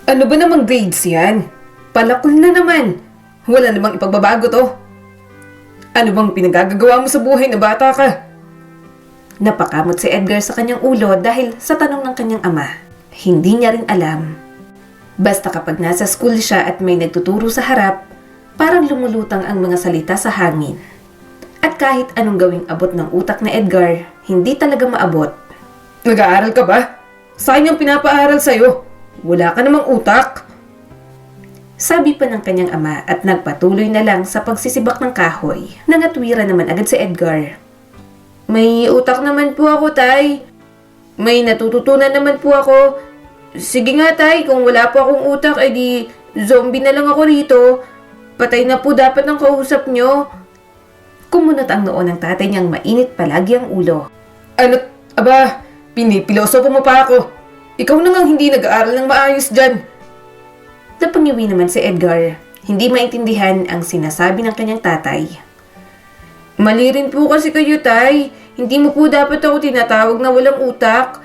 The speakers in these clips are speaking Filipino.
Ano ba namang grades yan? Palakol na naman. Wala namang ipagbabago to. Ano bang pinagagagawa mo sa buhay na bata ka? Napakamot si Edgar sa kanyang ulo dahil sa tanong ng kanyang ama. Hindi niya rin alam. Basta kapag nasa school siya at may nagtuturo sa harap, parang lumulutang ang mga salita sa hangin. At kahit anong gawing abot ng utak na Edgar, hindi talaga maabot. Nag-aaral ka ba? Sayang ang pinapaaral sa'yo. Wala ka namang utak. Sabi pa ng kanyang ama at nagpatuloy na lang sa pagsisibak ng kahoy. Nangatwira naman agad si Edgar. May utak naman po ako, Tay. May natututunan naman po ako. Sige nga, Tay, kung wala po akong utak, edi zombie na lang ako rito. Patay na po dapat ang kausap nyo. Kumunot ang noo ng tatay niyang mainit palagi ang ulo. Ano, aba, pinipilosopo mo pa ako. Ikaw na nga hindi nag-aaral ng maayos dyan. Napangiwi naman si Edgar. Hindi maintindihan ang sinasabi ng kanyang tatay. Mali rin po kasi kayo, Tay. Hindi mo po dapat ako tinatawag na walang utak.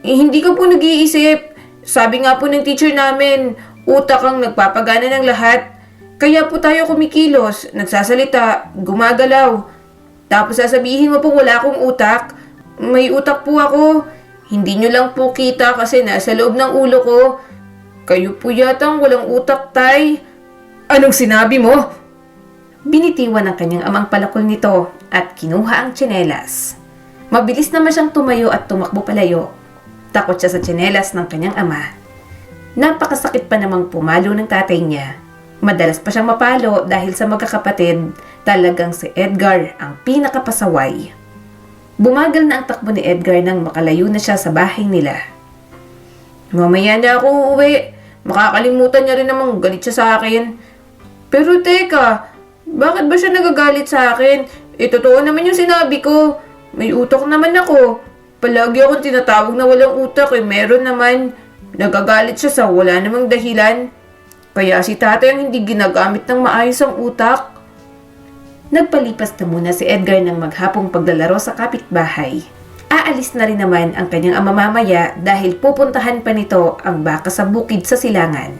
Hindi ka po nag-iisip. Sabi nga po ng teacher namin, utak ang nagpapagana ng lahat. Kaya po tayo kumikilos, nagsasalita, gumagalaw. Tapos sasabihin mo po wala akong utak. May utak po ako. Hindi nyo lang po kita kasi nasa loob ng ulo ko. Kayo po yatang walang utak, Tay. Anong sinabi mo? Binitiwan ng kanyang amang palakol nito at kinuha ang tsinelas. Mabilis naman siyang tumayo at tumakbo palayo. Takot siya sa tsinelas ng kanyang ama. Napakasakit pa namang pumalo ng tatay niya. Madalas pa siyang mapalo dahil sa magkakapatid, talagang si Edgar ang pinakapasaway. Bumagal na ang takbo ni Edgar nang makalayo na siya sa bahay nila. Mamaya na ako uuwi. Makakalimutan niya rin namang galit siya sa akin. Pero teka, bakit ba siya nagagalit sa akin? Totoo naman yung sinabi ko. May utak naman ako. Palagi akong tinatawag na walang utak meron naman. Nagagalit siya sa wala namang dahilan. Kaya si tatay ang hindi ginagamit ng maayos ang utak. Nagpalipas na muna si Edgar ng maghapong paglalaro sa kapitbahay. Aalis na rin naman ang kanyang ama mamaya dahil pupuntahan pa nito ang baka sa bukid sa silangan.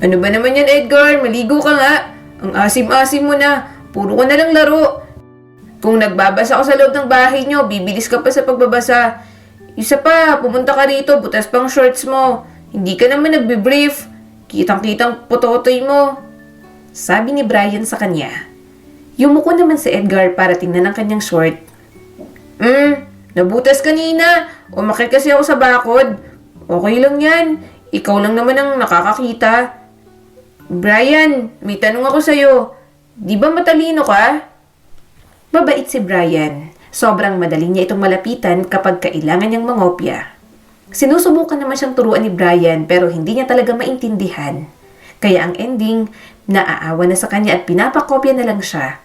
Ano ba naman yan, Edgar? Maligo ka nga. Ang asim-asim mo na. Puro ka na lang laro. Kung nagbabasa ka sa loob ng bahay nyo, bibilis ka pa sa pagbabasa. Isa pa, pumunta ka rito, butas pang shorts mo. Hindi ka naman nagbe-brief. Kitang-kitang pototoy mo. Sabi ni Brian sa kanya. Yumuko naman si Edgar para tingnan ang kanyang short. Nabutas kanina. Umakit kasi ako sa bakod. Okay lang yan. Ikaw lang naman ang nakakakita. Brian, may tanong ako sa'yo. Di ba matalino ka? Mabait si Brian. Sobrang madali niya itong malapitan kapag kailangan niyang mangopya. Sinusubukan naman siyang turuan ni Brian pero hindi niya talaga maintindihan. Kaya ang ending, naaawa na sa kanya at pinapakopya na lang siya.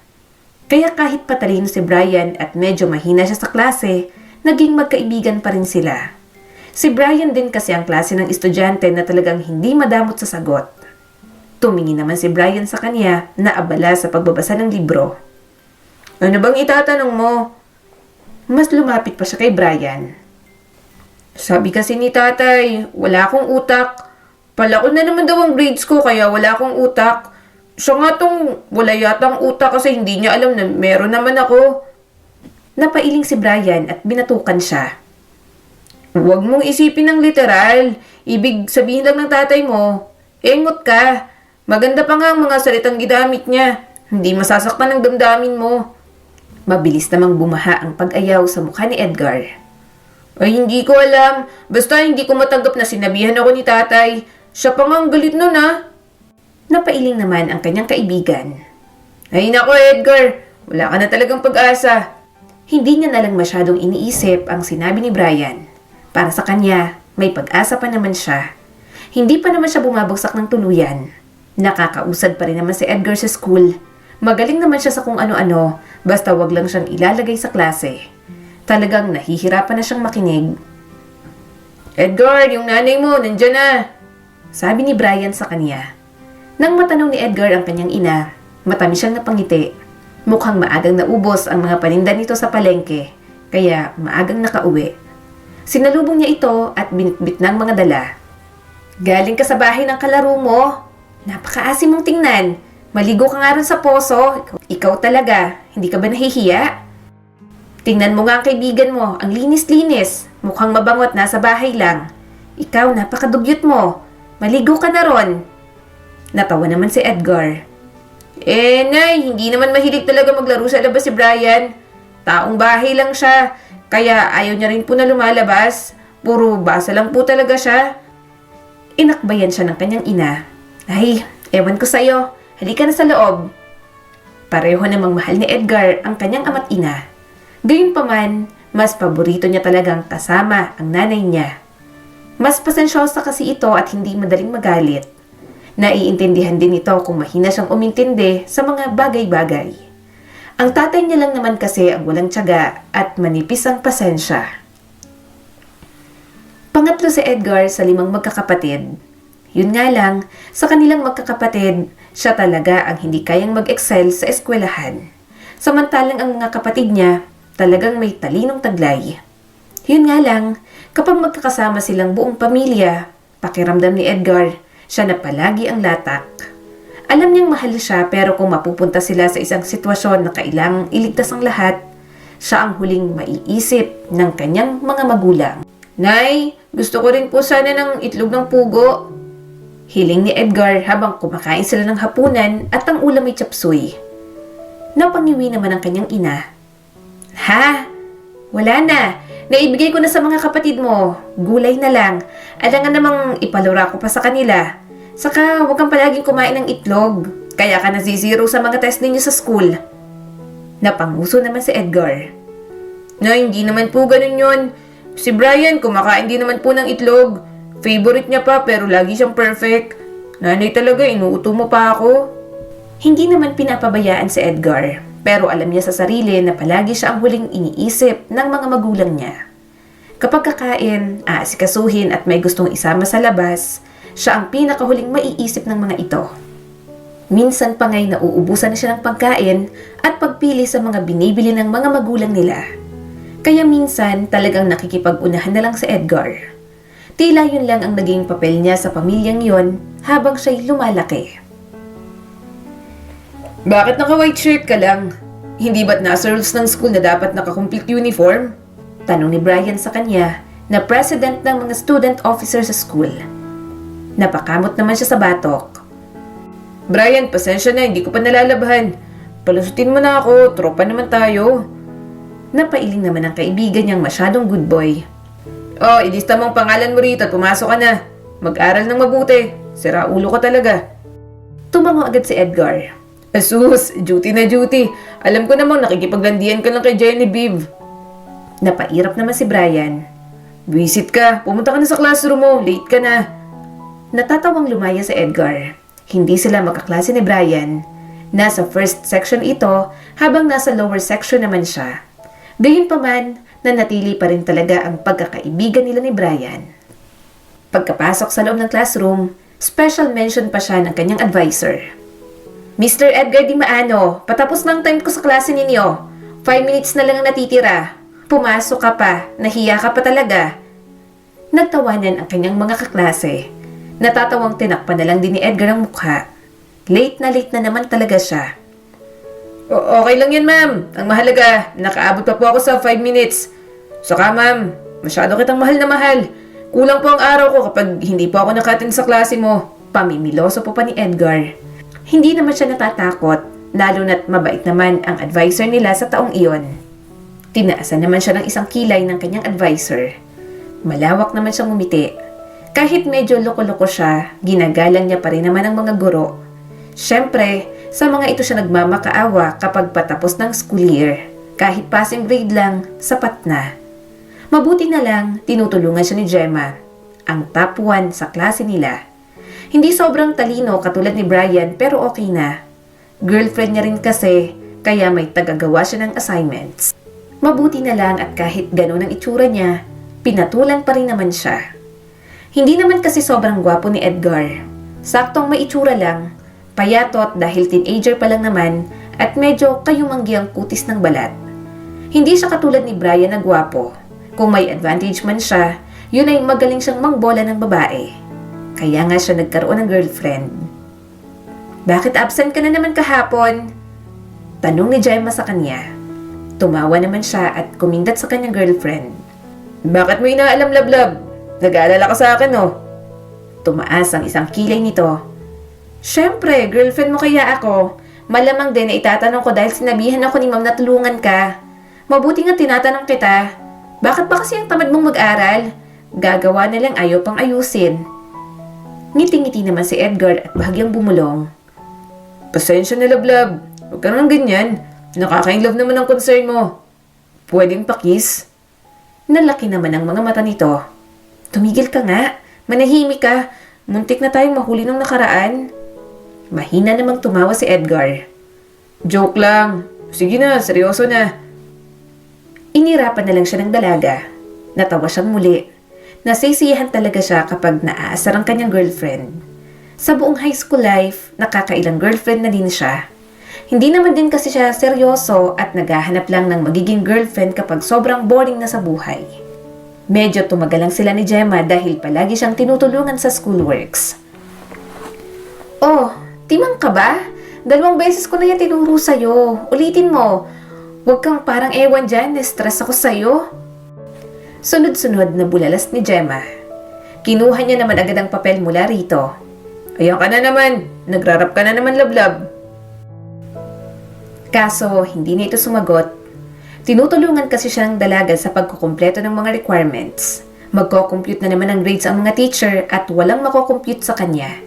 Kaya kahit patalino si Brian at medyo mahina siya sa klase, naging magkaibigan pa rin sila. Si Brian din kasi ang klase ng estudyante na talagang hindi madamot sa sagot. Tumingin naman si Brian sa kanya na abala sa pagbabasa ng libro. Ano bang itatanong mo? Mas lumapit pa siya kay Brian. Sabi kasi ni tatay, wala akong utak. Palakol na naman daw ang grades ko kaya wala akong utak. Siya nga tong wala yatang utak kasi hindi niya alam na meron naman ako. Napailing si Brian at binatukan siya. Huwag mong isipin ng literal. Ibig sabihin lang ng tatay mo, engot ka. Maganda pa nga ang mga salitang ginamit niya. Hindi masasaktan ng damdamin mo. Mabilis namang bumaha ang pag-ayaw sa mukha ni Edgar. Ay, hindi ko alam. Basta hindi ko matanggap na sinabihan ako ni tatay. Siya pa nga ang galit nun, ha? Napailing naman ang kanyang kaibigan. Ay nako, Edgar. Wala ka na talagang pag-asa. Hindi niya na lang masyadong iniisip ang sinabi ni Brian. Para sa kanya, may pag-asa pa naman siya. Hindi pa naman siya bumabagsak ng tuluyan. Nakakausad pa rin naman si Edgar sa school. Magaling naman siya sa kung ano-ano, basta wag lang siyang ilalagay sa klase. Talagang nahihirapan na siyang makinig. Edgar, yung nanay mo, nandyan na. Sabi ni Brian sa kanya. Nang matanong ni Edgar ang kanyang ina, matamis siyang napangiti. Mukhang maagang naubos ang mga paninda nito sa palengke, kaya maagang nakauwi. Sinalubong niya ito at binitbit ng mga dala. Galing ka sa bahay ng kalaro mo. Napakaasim mong tingnan. Maligo ka nga rin sa poso. Ikaw talaga, hindi ka ba nahihiya? Tingnan mo nga ang kaibigan mo, ang linis-linis. Mukhang mabango at nasa bahay lang. Ikaw, napakadugyot mo. Maligo ka na ron. Natawa naman si Edgar. Nay, hindi naman mahilig talaga maglaro sa labas si Brian. Taong bahay lang siya, kaya ayaw niya rin po na lumalabas. Puro basa lang po talaga siya. Inakbayan siya ng kanyang ina. Ay, ewan ko sa'yo. Halika na sa loob. Pareho namang mahal ni Edgar ang kanyang ama't ina. Gayunpaman, mas paborito niya talagang kasama ang nanay niya. Mas pasensyosa kasi ito at hindi madaling magalit. Naiintindihan din ito kung mahina siyang umintindi sa mga bagay-bagay. Ang tatay niya lang naman kasi ang walang tiyaga at manipis ang pasensya. Pangatlo si Edgar sa 5 magkakapatid. Yun nga lang, sa kanilang magkakapatid, siya talaga ang hindi kayang mag-excel sa eskwelahan. Samantalang ang mga kapatid niya, talagang may talinong taglay. Yun nga lang, kapag magkakasama silang buong pamilya, pakiramdam ni Edgar, siya na palagi ang latak. Alam niyang mahal siya pero kung mapupunta sila sa isang sitwasyon na kailangang iligtas ang lahat, siya ang huling maiisip ng kanyang mga magulang. Nay, gusto ko rin po sana ng itlog ng pugo. Hiling ni Edgar habang kumakain sila ng hapunan at ang ulam ay chapsuy. Napangiwi naman ang kanyang ina. Ha? Wala na. Naibigay ko na sa mga kapatid mo. Gulay na lang. Alangan namang ipalura ko pa sa kanila. Saka huwag kang palaging kumain ng itlog. Kaya ka nazizero sa mga test ninyo sa school. Napanguso naman si Edgar. Nay, hindi naman po ganun yun. Si Brian, kumakain din naman po ng itlog. Favorite niya pa pero lagi siyang perfect. Nanay talaga, inuuto mo pa ako. Hindi naman pinapabayaan si Edgar, pero alam niya sa sarili na palagi siya ang huling iniisip ng mga magulang niya. Kapag kakain, aasikasuhin at may gustong isama sa labas, siya ang pinakahuling maiisip ng mga ito. Minsan pa nga'y nauubusan na siya ng pagkain at pagpili sa mga binibili ng mga magulang nila. Kaya minsan talagang nakikipag-unahan na lang si Edgar. Tila yun lang ang naging papel niya sa pamilyang yon habang siya'y lumalaki. Bakit naka-white shirt ka lang? Hindi ba't nasa rules ng school na dapat naka-complete uniform? Tanong ni Brian sa kanya na president ng mga student officer sa school. Napakamot naman siya sa batok. Brian, pasensya na, hindi ko pa nalalabahan. Palusutin mo na ako, tropa naman tayo. Napailing naman ang kaibigan niyang masyadong good boy. Oh, ilista mo ang pangalan mo rito at pumasok ka na. Mag-aral ng mabuti. Sira ulo ka talaga. Tumango agad si Edgar. Asus, duty na duty. Alam ko namang nakikipaglandian ka lang kay Genevieve. Napairap naman si Brian. Visit ka, pumunta ka na sa classroom mo, late ka na. Natatawang lumaya si Edgar. Hindi sila magkaklase ni Brian. Nasa first section ito habang nasa lower section naman siya. Gayunpaman, nanatili pa rin talaga ang pagkakaibigan nila ni Brian. Pagkapasok sa loob ng classroom, special mention pa siya ng kanyang advisor. Mr. Edgar Di Maano, patapos ng time ko sa klase ninyo. 5 minutes na lang ang natitira. Pumasok ka pa, nahiya ka pa talaga. Nagtawanan ang kanyang mga kaklase. Natatawang tinakpan na lang din ni Edgar ang mukha. Late na naman talaga siya. Okay lang yan, ma'am. Ang mahalaga, nakaabot pa po ako sa 5 minutes. Saka, ma'am, masyado kitang mahal na mahal. Kulang po ang araw ko kapag hindi po ako naka-attend sa klase mo. Pamimiloso po pa ni Edgar. Hindi naman siya natatakot, lalo na't mabait naman ang advisor nila sa taong iyon. Tinaasan naman siya ng isang kilay ng kanyang advisor. Malawak naman siyang ngumiti. Kahit medyo loko-loko siya, ginagalang niya pa rin naman ang mga guro. Siyempre, sa mga ito siya nagmamakaawa kapag patapos ng school year. Kahit passing grade lang, sapat na. Mabuti na lang, tinutulungan siya ni Gemma, ang top 1 sa klase nila. Hindi sobrang talino katulad ni Brian pero okay na. Girlfriend niya rin kasi, kaya may tagagawa siya ng assignments. Mabuti na lang at kahit gano'n ang itsura niya, pinatulan pa rin naman siya. Hindi naman kasi sobrang gwapo ni Edgar. Saktong may itsura lang, payatot dahil teenager pa lang naman at medyo kayumanggi ang kutis ng balat. Hindi siya katulad ni Brian na gwapo. Kung may advantage man siya, yun ay magaling siyang mangbola ng babae. Kaya nga siya nagkaroon ng girlfriend. Bakit absent ka na naman kahapon? Tanong ni Gemma sa kanya. Tumawa naman siya at kumindat sa kanyang girlfriend. Bakit mo inaalam, Lablab? Nag-aalala ka sa akin, oh. Tumaas ang isang kilay nito. Siyempre, girlfriend mo kaya ako. Malamang din na itatanong ko dahil sinabihan ako ni ma'am na tulungan ka. Mabuti nga tinatanong kita. Bakit ba kasi ang tamad mong mag-aral? Gagawa na lang ayaw pang ayusin. Ngiti-ngiti naman si Edgar at bahagyang bumulong. Pasensya na, Lablab. Huwag ka nang ganyan. Nakaka-inlove naman ang concern mo. Pwedeng pakis? Nalaki naman ang mga mata nito. Tumigil ka nga. Manahimik ka. Muntik na tayong mahuli nung nakaraan. Mahina namang tumawa si Edgar. Joke lang. Sige na, seryoso na. Inirapan na lang siya ng dalaga. Natawa siyang muli. Nasisiyahan talaga siya kapag naaasar ang kanyang girlfriend. Sa buong high school life, nakakailang girlfriend na din siya. Hindi naman din kasi siya seryoso at naghahanap lang ng magiging girlfriend kapag sobrang boring na sa buhay. Medyo tumagal lang sila ni Gemma dahil palagi siyang tinutulungan sa schoolworks. Oh, timang ka ba? 2 beses ko na yan tinuro sa'yo. Ulitin mo. Huwag kang parang ewan dyan, na-stress ako sa'yo. Sunod-sunod na bulalas ni Gemma. Kinuha niya naman agad ang papel mula rito. Ayan ka na naman. Nagrarap ka na naman, Lablab. Kaso, hindi na ito sumagot. Tinutulungan kasi siya ng dalaga sa pagkukumpleto ng mga requirements. Magko-compute na naman ng grades ang mga teacher at walang mako-compute sa kanya.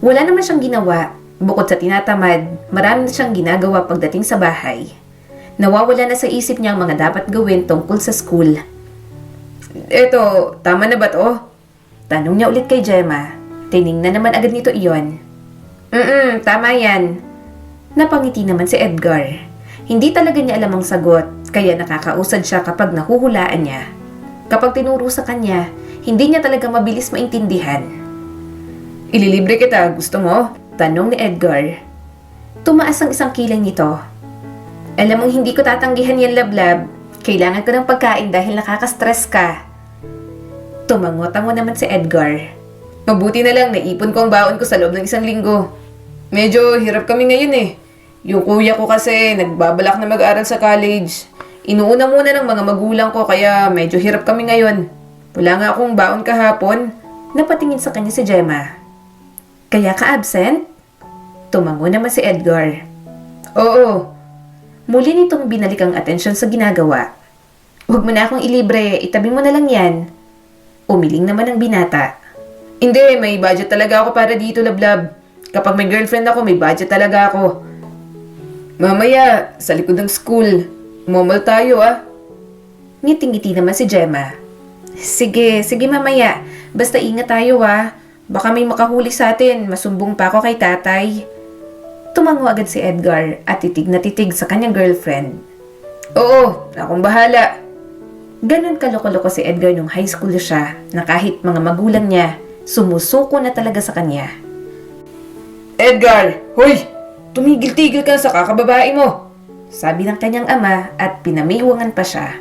Wala naman siyang ginawa. Bukod sa tinatamad, marami na siyang ginagawa pagdating sa bahay. Nawawala na sa isip niya ang mga dapat gawin tungkol sa school. Eto, tama na ba to? Tanong niya ulit kay Gemma. Tiningnan naman agad nito iyon. Tama yan. Napangiti naman si Edgar. Hindi talaga niya alam ang sagot, kaya nakakausad siya kapag nahuhulaan niya. Kapag tinuro sa kanya, hindi niya talaga mabilis maintindihan. Ililibre kita, gusto mo? Tanong ni Edgar. Tumaas ang isang kilay nito. Alam mong hindi ko tatanggihan yan, Lablab. Kailangan ko ng pagkain dahil nakaka-stress ka. Tumango-tango naman si Edgar. Mabuti na lang naipon ko ang baon ko sa loob ng 1 linggo. Medyo hirap kami ngayon eh. Yung kuya ko kasi nagbabalak na mag-aral sa college. Inuuna muna ng mga magulang ko kaya medyo hirap kami ngayon. Wala nga akong baon kahapon. Napatingin sa kanya si Gemma. Kaya ka absent? Tumango naman si Edgar. Oo. Muli nitong binalik ang atensyon sa ginagawa. Huwag mo na akong ilibre, itabi mo na lang yan. Umiling naman ang binata. Hindi, may budget talaga ako para dito, Lablab. Kapag may girlfriend ako, may budget talaga ako. Mamaya, sa likod ng school, momol tayo ah. Ngiting-ngiti naman si Gemma. Sige mamaya. Basta ingat tayo ah. Baka may makahuli sa atin, masumbong pa ako kay tatay. Tumango agad si Edgar at titig na titig sa kanyang girlfriend. Oo, akong bahala. Ganon kaloko-loko si Edgar nung high school siya na kahit mga magulang niya, sumusuko na talaga sa kanya. Edgar! Hoy! Tumigil-tigil ka sa kakababae mo! Sabi ng kanyang ama at pinamiwangan pa siya.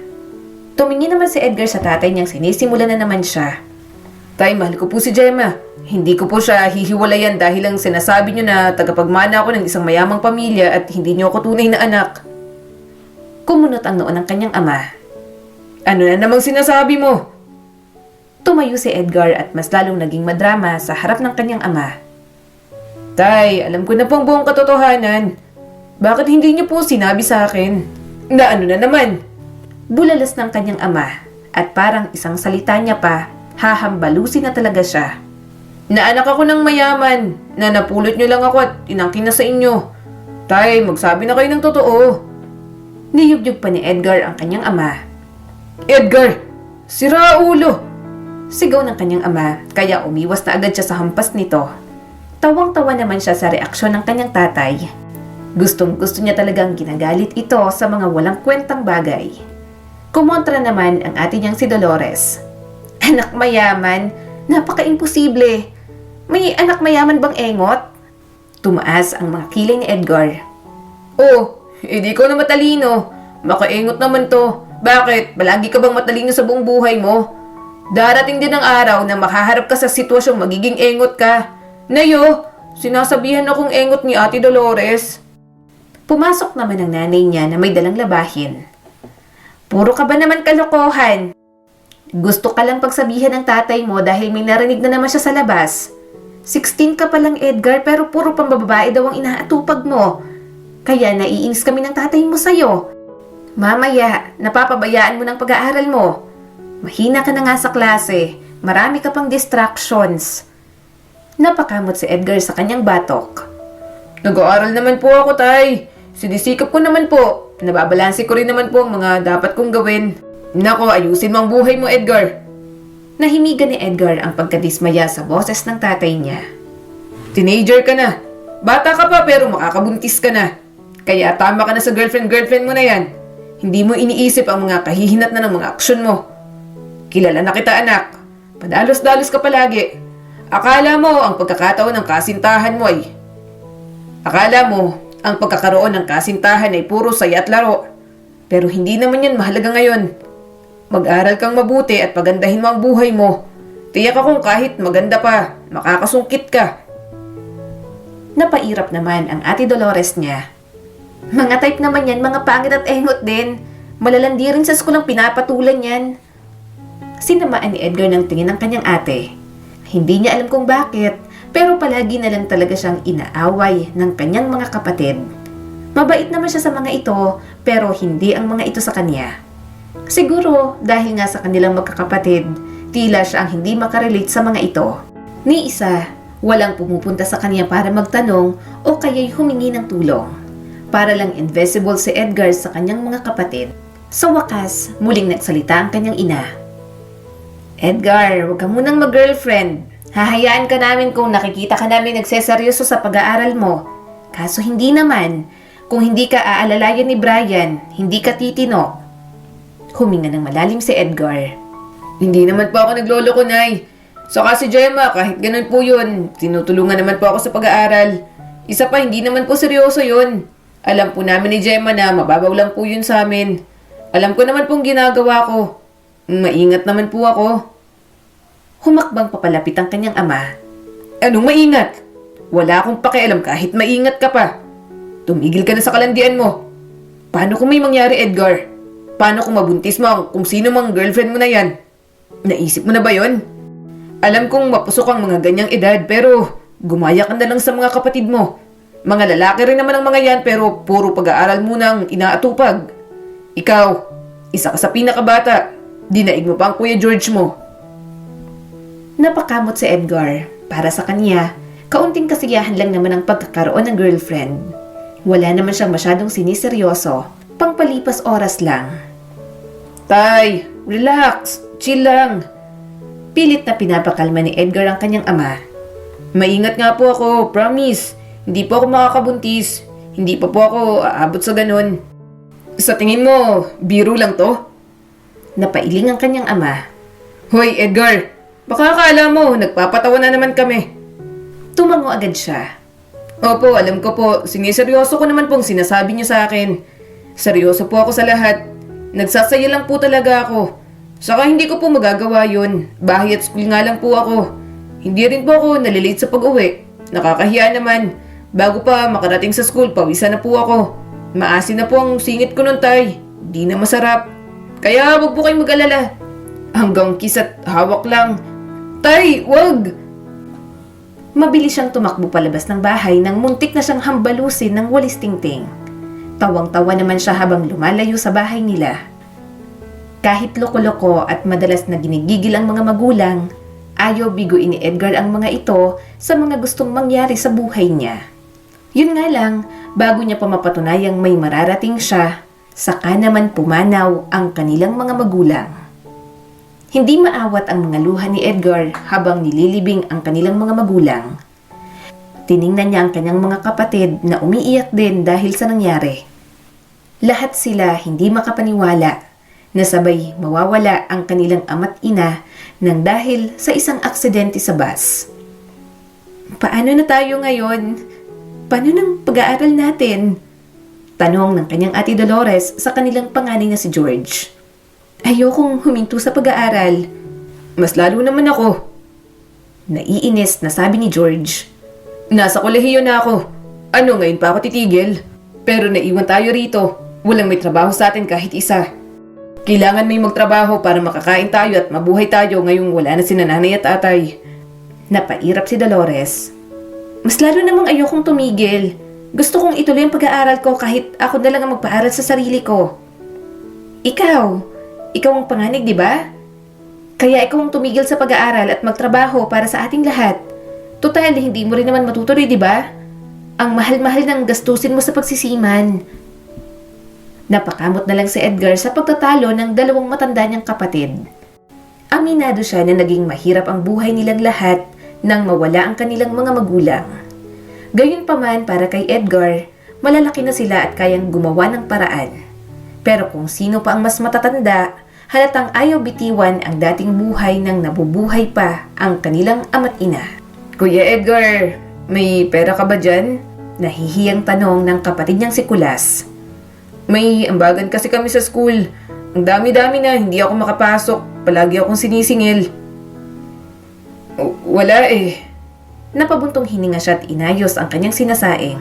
Tumingin naman si Edgar sa tatay niyang sinisimulan na naman siya. Tay, mahal ko po si Gemma. Hindi ko po siya hihiwalayan dahil lang sinasabi niyo na tagapagmana ako ng isang mayamang pamilya at hindi niyo ako tunay na anak. Kumunot ang noo ng kanyang ama. Ano na namang sinasabi mo? Tumayo si Edgar at mas lalong naging madrama sa harap ng kanyang ama. Tay, alam ko na pong buong katotohanan. Bakit hindi niyo po sinabi sa akin? Na ano na naman? Bulalas ng kanyang ama at parang isang salita niya pa, hahambalusin na talaga siya. Naanak ako ng mayaman, na napulot niyo lang ako at inangkin na sa inyo. Tay, magsabi na kayo ng totoo. Niyugyug pa ni Edgar ang kanyang ama. Edgar! Sira ulo! Sigaw ng kanyang ama, kaya umiwas na agad siya sa hampas nito. Tawang-tawa naman siya sa reaksyon ng kanyang tatay. Gustong-gusto niya talagang ginagalit ito sa mga walang kwentang bagay. Kumontra naman ang ate niyang si Dolores. Anak mayaman? Napaka-imposible. May anak mayaman bang engot? Tumaas ang mga kilay ni Edgar. Oh, hindi ko na matalino. Makaengot naman to. Bakit? Palagi ka bang matalino sa buong buhay mo? Darating din ang araw na makaharap ka sa sitwasyong magiging engot ka. Nayo, sinasabihan akong engot ni Ate Dolores. Pumasok naman ang nanay niya na may dalang labahin. Puro ka ba naman kalokohan? Gusto ka lang pagsabihan ng tatay mo dahil may narinig na naman siya sa labas. 16 ka pa lang, Edgar, pero puro pambababae daw ang inaatupag mo. Kaya naiinis kami ng tatay mo sa'yo. Mamaya, napapabayaan mo ng pag-aaral mo. Mahina ka na nga sa klase. Marami ka pang distractions. Napakamot si Edgar sa kanyang batok. Nag-aaral naman po ako, Tay. Sinisikap ko naman po. Nababalanse ko rin naman po ang mga dapat kong gawin. Nako, ayusin mo ang buhay mo, Edgar. Nahimigan ni Edgar ang pagkadismaya sa boses ng tatay niya. Teenager ka na. Bata ka pa pero makakabuntis ka na. Kaya tama ka na sa girlfriend mo na yan. Hindi mo iniisip ang mga kahihinat na ng mga aksyon mo. Kilala na kita, anak. Padalos-dalos ka palagi. Akala mo ang pagkakaroon ng kasintahan ay puro saya at laro. Pero hindi naman yan mahalaga ngayon. Mag-aral kang mabuti at pagandahin mo ang buhay mo. Tiyak akong kahit maganda pa, makakasungkit ka. Napairap naman ang Ate Dolores niya. Mga type naman yan, mga pangit at engot din. Malalandi rin sa school ang pinapatulan yan. Sinamaan ni Edgar ng tingin ng kanyang ate. Hindi niya alam kung bakit, pero palagi na lang talaga siyang inaaway ng kanyang mga kapatid. Mabait naman siya sa mga ito, pero hindi ang mga ito sa kanya. Siguro dahil nga sa kanilang magkakapatid, tila siya ang hindi makarelate sa mga ito. Ni isa, walang pumupunta sa kanya para magtanong o kaya'y humingi ng tulong. Para lang invisible si Edgar sa kanyang mga kapatid. Sa wakas, muling nagsalita ang kanyang ina. Edgar, huwag ka munang mag-girlfriend. Hahayaan ka namin kung nakikita ka namin nagseseryoso sa pag-aaral mo. Kaso hindi naman. Kung hindi ka aalalayan ni Brian, hindi ka titino. Huminga ng malalim si Edgar. Hindi naman po ako nagloloko, Nay. Saka si Gemma, kahit ganun po yun, tinutulungan naman po ako sa pag-aaral. Isa pa, hindi naman po seryoso yun. Alam po namin ni Gemma na mababaw lang po yun sa amin. Alam ko naman pong ginagawa ko. Maingat naman po ako. Humakbang papalapit ang kanyang ama. Anong maingat? Wala akong pakialam kahit maingat ka pa. Tumigil ka na sa kalandian mo. Paano kung may mangyari, Edgar? Paano kung mabuntis mo kung sino mang girlfriend mo na yan? Naisip mo na ba yon? Alam kong mapusok ang mga ganyang edad pero gumaya ka na lang sa mga kapatid mo. Mga lalaki rin naman ang mga yan pero puro pag-aaral mo nang inaatupag. Ikaw, isa ka sa pinakabata. Dinaig mo pa ang Kuya George mo. Napakamot si Edgar. Para sa kanya, kaunting kasiyahan lang naman ang pagkakaroon ng girlfriend. Wala naman siyang masyadong siniseryoso. Pangpalipas oras lang. Tay, relax. Chill lang. Pilit na pinapakalma ni Edgar ang kanyang ama. Maingat nga po ako, promise. Hindi po ako makakabuntis. Hindi pa po ako aabot sa ganun. Sa tingin mo, biro lang to? Napailing ang kanyang ama. Hoy, Edgar. Baka akala mo, nagpapatawa na naman kami. Tumango agad siya. Opo, alam ko po. Siniseryoso ko naman pong sinasabi niyo sa akin. Seryoso po ako sa lahat. Nagsasaya lang po talaga ako. Saka hindi ko po magagawa yun. Bahay at school nga lang po ako. Hindi rin po ako nalilate sa pag-uwi. Nakakahiya naman. Bago pa makarating sa school, pawisan na po ako. Maasin na po ang singit ko nun, Tay. Di na masarap. Kaya wag po kayong mag-alala. Hanggang kiss at hawak lang. Tay, wag! Mabilis siyang tumakbo palabas ng bahay nang muntik na siyang hambalusin ng walis tingting. Tawang-tawa naman siya habang lumalayo sa bahay nila. Kahit loko-loko at madalas na ginigigil ang mga magulang, ayaw biguin ni Edgar ang mga ito sa mga gustong mangyari sa buhay niya. Yun nga lang, bago niya pa mapatunayang may mararating siya, saka naman pumanaw ang kanilang mga magulang. Hindi maawat ang mga luha ni Edgar habang nililibing ang kanilang mga magulang. Tiningnan niya ang kanyang mga kapatid na umiiyak din dahil sa nangyari. Lahat sila hindi makapaniwala na sabay mawawala ang kanilang ama't ina nang dahil sa isang aksidente sa bus. Paano na tayo ngayon? Paano ng pag-aaral natin? Tanong ng kanyang Ate Dolores sa kanilang panganay na si George. Ayokong huminto sa pag-aaral. Mas lalo naman ako. Naiinis na sabi ni George. Nasa kolehiyo na ako. Ano, ngayon pa ako titigil? Pero naiwan tayo rito. Walang may trabaho sa atin kahit isa. Kailangan may magtrabaho para makakain tayo at mabuhay tayo ngayong wala na si nanay at tatay. Napairap si Dolores. Mas lalo namang ayokong tumigil. Gusto kong ituloy ang pag-aaral ko kahit ako na lang ang magpaaral sa sarili ko. Ikaw ang panganay, di ba? Kaya ikaw ang tumigil sa pag-aaral at magtrabaho para sa ating lahat. Total, hindi mo rin naman matutuloy, di ba? Ang mahal-mahal ng gastusin mo sa pagsisiman. Napakamot na lang si Edgar sa pagtatalo ng dalawang matanda niyang kapatid. Aminado siya na naging mahirap ang buhay nilang lahat nang mawala ang kanilang mga magulang. Gayunpaman para kay Edgar, malalaki na sila at kayang gumawa ng paraan. Pero kung sino pa ang mas matatanda, halatang ayaw bitiwan ang dating buhay nang nabubuhay pa ang kanilang ama't ina. Kuya Edgar, may pera ka ba dyan? Nahihiyang tanong ng kapatid niyang si Kulas. May ambagan kasi kami sa school. Ang dami-dami na, hindi ako makapasok. Palagi akong sinisingil. Wala eh. Napabuntong hininga siya at inayos ang kanyang sinasaing.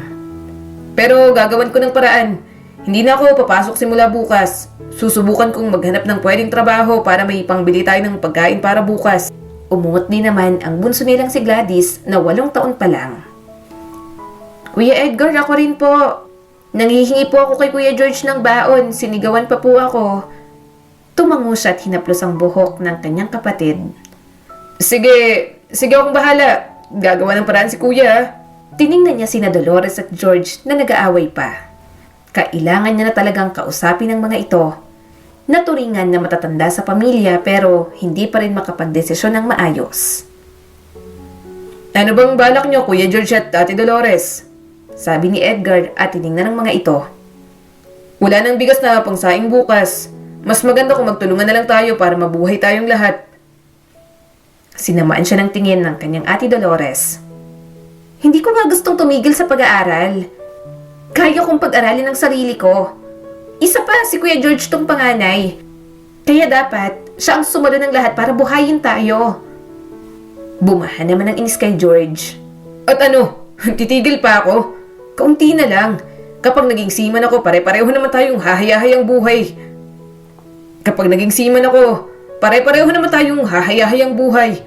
Pero gagawan ko ng paraan. Hindi na ako papasok simula bukas. Susubukan kong maghanap ng pwedeng trabaho para may pangbili tayo ng pagkain para bukas. Umungot din naman ang bunso nilang si Gladys na 8 taon pa lang. Kuya Edgar, ako rin po. Nanghihingi po ako kay Kuya George ng baon. Sinigawan pa po ako. Tumango siya at hinaplos ang buhok ng kanyang kapatid. Sige akong bahala. Gagawa ng paraan si Kuya. Tiningnan niya sina Dolores at George na nag-aaway pa. Kailangan niya na talagang kausapin ng mga ito. Naturingan na matatanda sa pamilya pero hindi pa rin makapagdesisyon ng maayos. Ano bang balak niyo, Kuya George at Ate Dolores? Sabi ni Edgar at tiningnan ng mga ito. Wala nang bigas na pangsaing bukas. Mas maganda kung magtulungan na lang tayo para mabuhay tayong lahat. Sinamaan siya ng tingin ng kanyang Ate Dolores. Hindi ko nga gustong tumigil sa pag-aaral. Kaya kong pag-aralin ang sarili ko. Isa pa, si Kuya George tong panganay. Kaya dapat, siya ang sumalo ng lahat para buhayin tayo. Bumahan naman ang inis kay George. At ano, titigil pa ako? Kaunti na lang. Kapag naging seaman ako, pare-pareho naman tayong hahayahayang buhay. Kapag naging seaman ako, pare-pareho naman tayong hahayahayang buhay.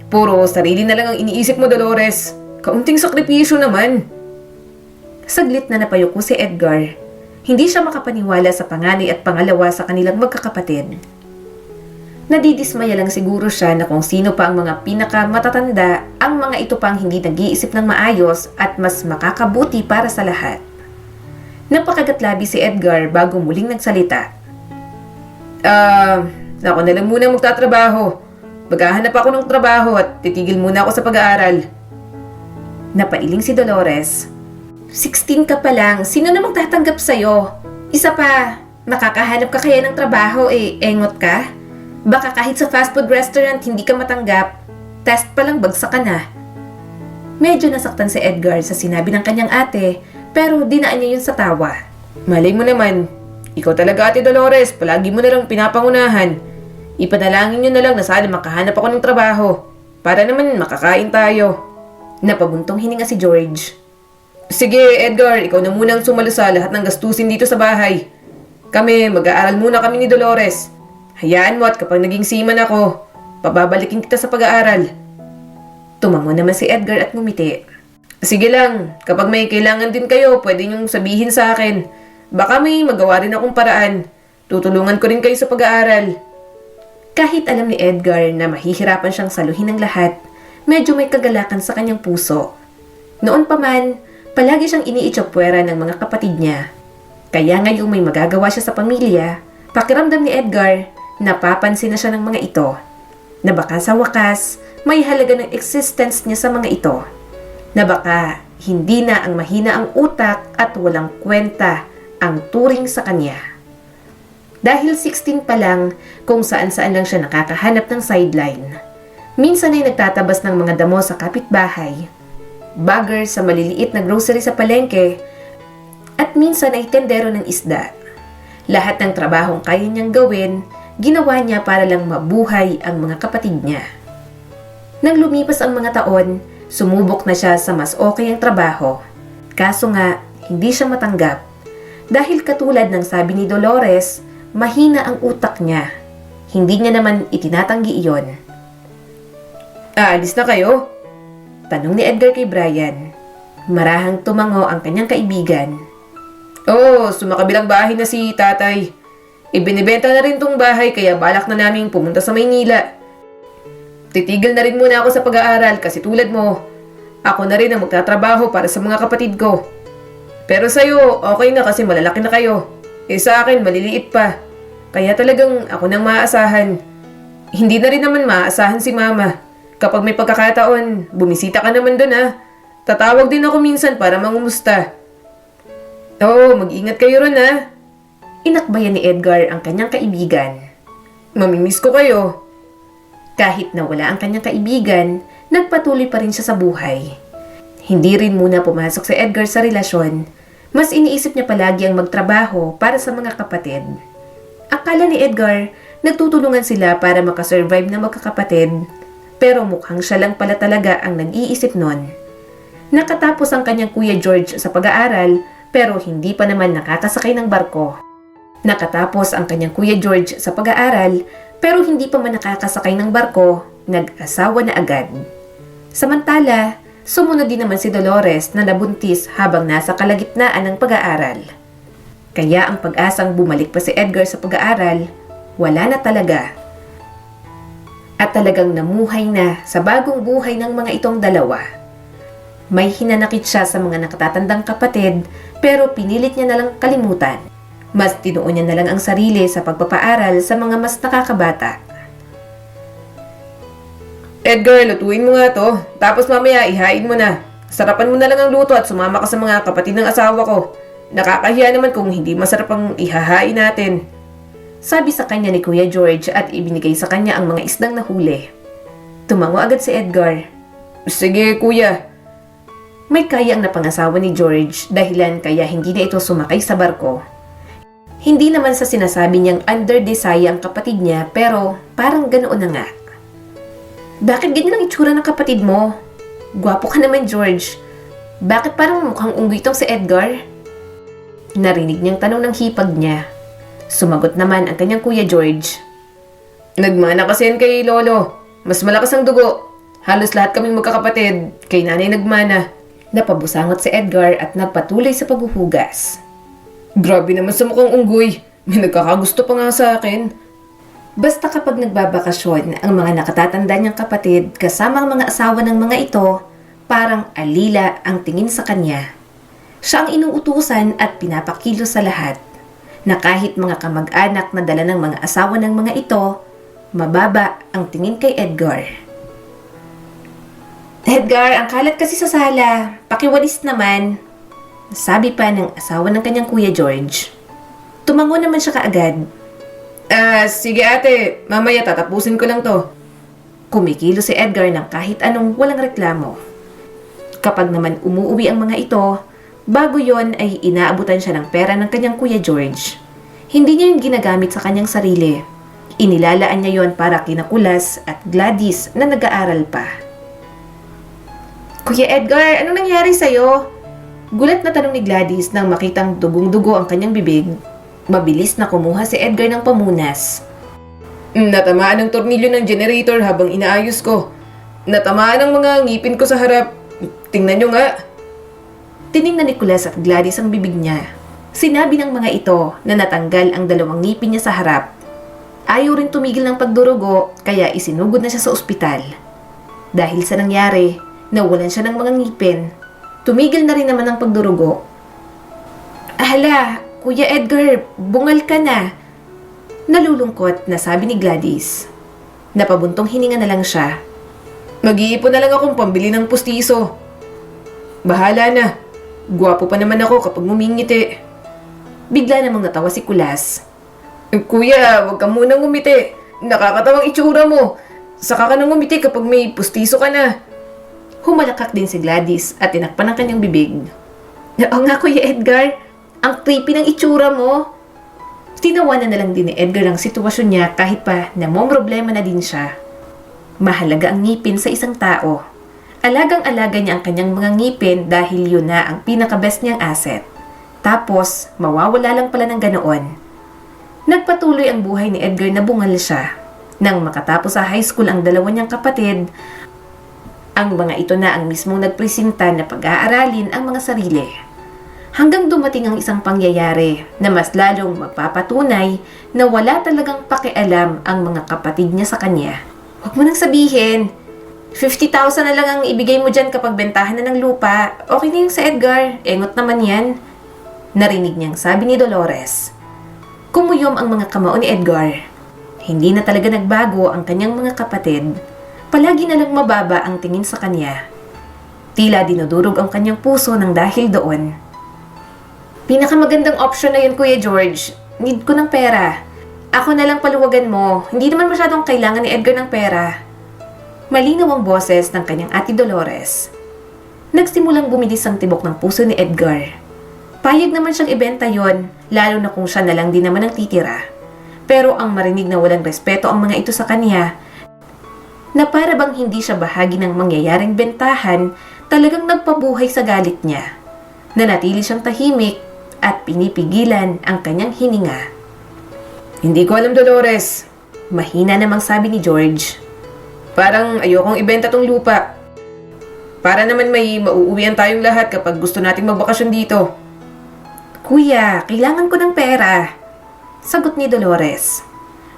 Puro sarili na lang ang iniisip mo, Dolores. Kaunting sakripisyo naman. Saglit na napayuko si Edgar. Hindi siya makapaniwala sa panganay at pangalawa sa kanilang magkakapatid. Nadidismaya lang siguro siya na kung sino pa ang mga pinakamatatanda, ang mga ito pang hindi nag-iisip ng maayos at mas makakabuti para sa lahat. Napakagatlabi si Edgar bago muling nagsalita. Ako na lang muna magtatrabaho. Maghahanap ako ng trabaho at titigil muna ako sa pag-aaral. Napailing si Dolores. 16 ka pa lang, sino namang tatanggap sa'yo? Isa pa, makakahanap ka kaya ng trabaho engot ka? Baka kahit sa fast food restaurant hindi ka matanggap, test pa lang bagsak ka na. Medyo nasaktan si Edgar sa sinabi ng kanyang ate, pero dinaan niya yun sa tawa. Malay mo naman, ikaw talaga Ate Dolores, palagi mo na lang pinapangunahan. Ipanalangin nyo na lang na sana makahanap ako ng trabaho, para naman makakain tayo. Napabuntong hininga si George. Sige, Edgar, ikaw na munang sumalo sa lahat ng gastusin dito sa bahay. Kami, mag-aaral muna kami ni Dolores. Hayaan mo at kapag naging seaman ako, pababalikin kita sa pag-aaral. Tumango naman si Edgar at ngumiti. Sige lang, kapag may kailangan din kayo, pwede niyong sabihin sa akin. Baka may magawa rin akong paraan. Tutulungan ko rin kayo sa pag-aaral. Kahit alam ni Edgar na mahihirapan siyang saluhin ng lahat, medyo may kagalakan sa kanyang puso. Noon pa man, palagi siyang iniitsapwera ng mga kapatid niya. Kaya ngayong may magagawa siya sa pamilya, pakiramdam ni Edgar, napapansin na siya ng mga ito. Na baka sa wakas, may halaga ng existence niya sa mga ito. Na baka hindi na ang mahina ang utak at walang kwenta ang turing sa kanya. Dahil 16 pa lang, kung saan-saan lang siya nakakahanap ng sideline. Minsan ay nagtatabas ng mga damo sa kapitbahay, bagger sa maliliit na grocery sa palengke, at minsan ay tendero ng isda. Lahat ng trabahong kaya niyang gawin ginawa niya para lang mabuhay ang mga kapatid niya. Nang lumipas ang mga taon, sumubok na siya sa mas okay ang trabaho. Kaso nga, hindi siya matanggap. Dahil katulad ng sabi ni Dolores, mahina ang utak niya. Hindi niya naman itinatanggi iyon. Aalis na kayo? Tanong ni Edgar kay Brian. Marahang tumango ang kanyang kaibigan. Oo, sumakabilang bahay na si tatay. Ibinibenta na rin tong bahay kaya balak na namin pumunta sa Maynila. Titigil na rin muna ako sa pag-aaral kasi tulad mo, ako na rin ang magtatrabaho para sa mga kapatid ko. Pero sa'yo, okay na kasi malalaki na kayo. Sa akin, maliliit pa. Kaya talagang ako nang maaasahan. Hindi na rin naman maaasahan si mama. Kapag may pagkakataon, bumisita ka naman dun ha. Tatawag din ako minsan para mangumusta. Oo, mag-ingat kayo ron ha. Inakbayan ni Edgar ang kanyang kaibigan. Mamimiss ko kayo. Kahit na wala ang kanyang kaibigan, nagpatuloy pa rin siya sa buhay. Hindi rin muna pumasok si Edgar sa relasyon. Mas iniisip niya palagi ang magtrabaho para sa mga kapatid. Akala ni Edgar, nagtutulungan sila para makasurvive na magkakapatid. Pero mukhang siya lang pala talaga ang nag-iisip nun. Nakatapos ang kanyang Kuya George sa pag-aaral, pero hindi pa naman nakakasakay ng barko. Nakatapos ang kanyang Kuya George sa pag-aaral, pero hindi pa man nakakasakay ng barko, nag-asawa na agad. Samantala, sumunod din naman si Dolores na nabuntis habang nasa kalagitnaan ng pag-aaral. Kaya ang pag-asang bumalik pa si Edgar sa pag-aaral, wala na talaga. At talagang namuhay na sa bagong buhay ng mga itong dalawa. May hinanakit siya sa mga nakatatandang kapatid pero pinilit niya na lang kalimutan. Mas tinuon niya na lang ang sarili sa pagpapaaral sa mga mas nakakabata. Edgar, lutuin mo nga to. Tapos mamaya ihain mo na. Sarapan mo na lang ang luto at sumama ka sa mga kapatid ng asawa ko. Nakakahiya naman kung hindi masarap ang ihahain natin. Sabi sa kanya ni Kuya George at ibinigay sa kanya ang mga isdang nahuli. Tumango agad si Edgar. Sige, kuya. May kaya ang napangasawa ni George dahilan kaya hindi na ito sumakay sa barko. Hindi naman sa sinasabi niyang underdesaya ang kapatid niya pero parang ganoon na nga. Bakit ganyan ang itsura ng kapatid mo? Gwapo ka naman, George. Bakit parang mukhang unggoy itong si Edgar? Narinig niyang tanong ng hipag niya. Sumagot naman ang kanyang Kuya George. Nagmana kasi yan kay Lolo. Mas malakas ang dugo. Halos lahat kaming magkakapatid. Kay nanay nagmana. Napabusangot si Edgar at nagpatuloy sa paghuhugas. Grabe naman sa mukhang unggoy. May nagkakagusto pa nga sa akin. Basta kapag nagbabakasyon ang mga nakatatanda niyang kapatid kasama ang mga asawa ng mga ito, parang alila ang tingin sa kanya. Siya ang inuutusan at pinapakilo sa lahat, na kahit mga kamag-anak na dala ng mga asawa ng mga ito, mababa ang tingin kay Edgar. Edgar, ang kalat kasi sa sala. Pakiwalis naman. Sabi pa ng asawa ng kanyang Kuya George. Tumango naman siya kaagad. Sige ate. Mamaya tatapusin ko lang to. Kumikilo si Edgar ng kahit anong walang reklamo. Kapag naman umuuwi ang mga ito, bago yon ay inaabutan siya ng pera ng kanyang Kuya George. Hindi niya yun ginagamit sa kanyang sarili. Inilalaan niya yon para kina Kulas at Gladys na nag-aaral pa. Kuya Edgar, anong nangyari sa'yo? Gulat na tanong ni Gladys nang makitang dugong-dugo ang kanyang bibig. Mabilis na kumuha si Edgar ng pamunas. Natamaan ng tornilyo ng generator habang inaayos ko. Natamaan ang mga ngipin ko sa harap. Tingnan nyo nga. Tiningnan ni Kulas at Gladys ang bibig niya. Sinabi ng mga ito na natanggal ang dalawang ngipin niya sa harap. Ayaw rin tumigil ng pagdurugo kaya isinugod na siya sa ospital. Dahil sa nangyari, nawalan siya ng mga ngipin. Tumigil na rin naman ang pagdurugo. Ahala, Kuya Edgar, bungal ka na. Nalulungkot na sabi ni Gladys. Napabuntong hininga na lang siya. Mag-iipon na lang akong pambili ng pustiso. Bahala na. Gwapo pa naman ako kapag ngumingiti. Bigla namang natawa si Kulas. Kuya, wag ka munang ngumiti. Nakakatawang itsura mo. Saka ka nang ngumiti kapag may pustiso ka na. Humalakak din si Gladys at tinakpan ang kanyang bibig. Oo nga, Kuya Edgar. Ang creepy ng itsura mo. Tinawanan na lang din ni Edgar ang sitwasyon niya kahit pa namomroblema na din siya. Mahalaga ang ngipin sa isang tao. Alagang-alaga niya ang kanyang mga ngipin dahil yun na ang pinaka-best niyang asset. Tapos, mawawala lang pala ng ganoon. Nagpatuloy ang buhay ni Edgar na bungal siya. Nang makatapos sa high school ang dalawa niyang kapatid, ang mga ito na ang mismong nagpresinta na pag-aaralin ang mga sarili. Hanggang dumating ang isang pangyayari na mas lalong magpapatunay na wala talagang pakialam ang mga kapatid niya sa kanya. Huwag mo nang sabihin, 50,000 na lang ang ibigay mo dyan kapag bentahan na ng lupa. Okay na yung sa Edgar, engot naman yan. Narinig niyang sabi ni Dolores. Kumuyom ang mga kamao ni Edgar. Hindi na talaga nagbago ang kanyang mga kapatid. Palagi na lang mababa ang tingin sa kanya. Tila dinudurog ang kanyang puso ng dahil doon. Pinakamagandang option na yun, Kuya George. Need ko ng pera. Ako na lang paluwagan mo. Hindi naman masyadong kailangan ni Edgar ng pera. Malinaw ang boses ng kanyang ate Dolores. Nagsimulang bumilis ang tibok ng puso ni Edgar. Payag naman siyang ibenta yon, lalo na kung siya na lang din naman ang titira. Pero ang marinig na walang respeto ang mga ito sa kanya, na para bang hindi siya bahagi ng mangyayaring bentahan, talagang nagpabuhay sa galit niya. Nanatili siyang tahimik at pinipigilan ang kanyang hininga. Hindi ko alam, Dolores. Mahina namang sabi ni George. Parang ayokong ibenta tong lupa. Para naman may mauuwian tayong lahat kapag gusto nating magbakasyon dito. Kuya, kailangan ko ng pera. Sagot ni Dolores.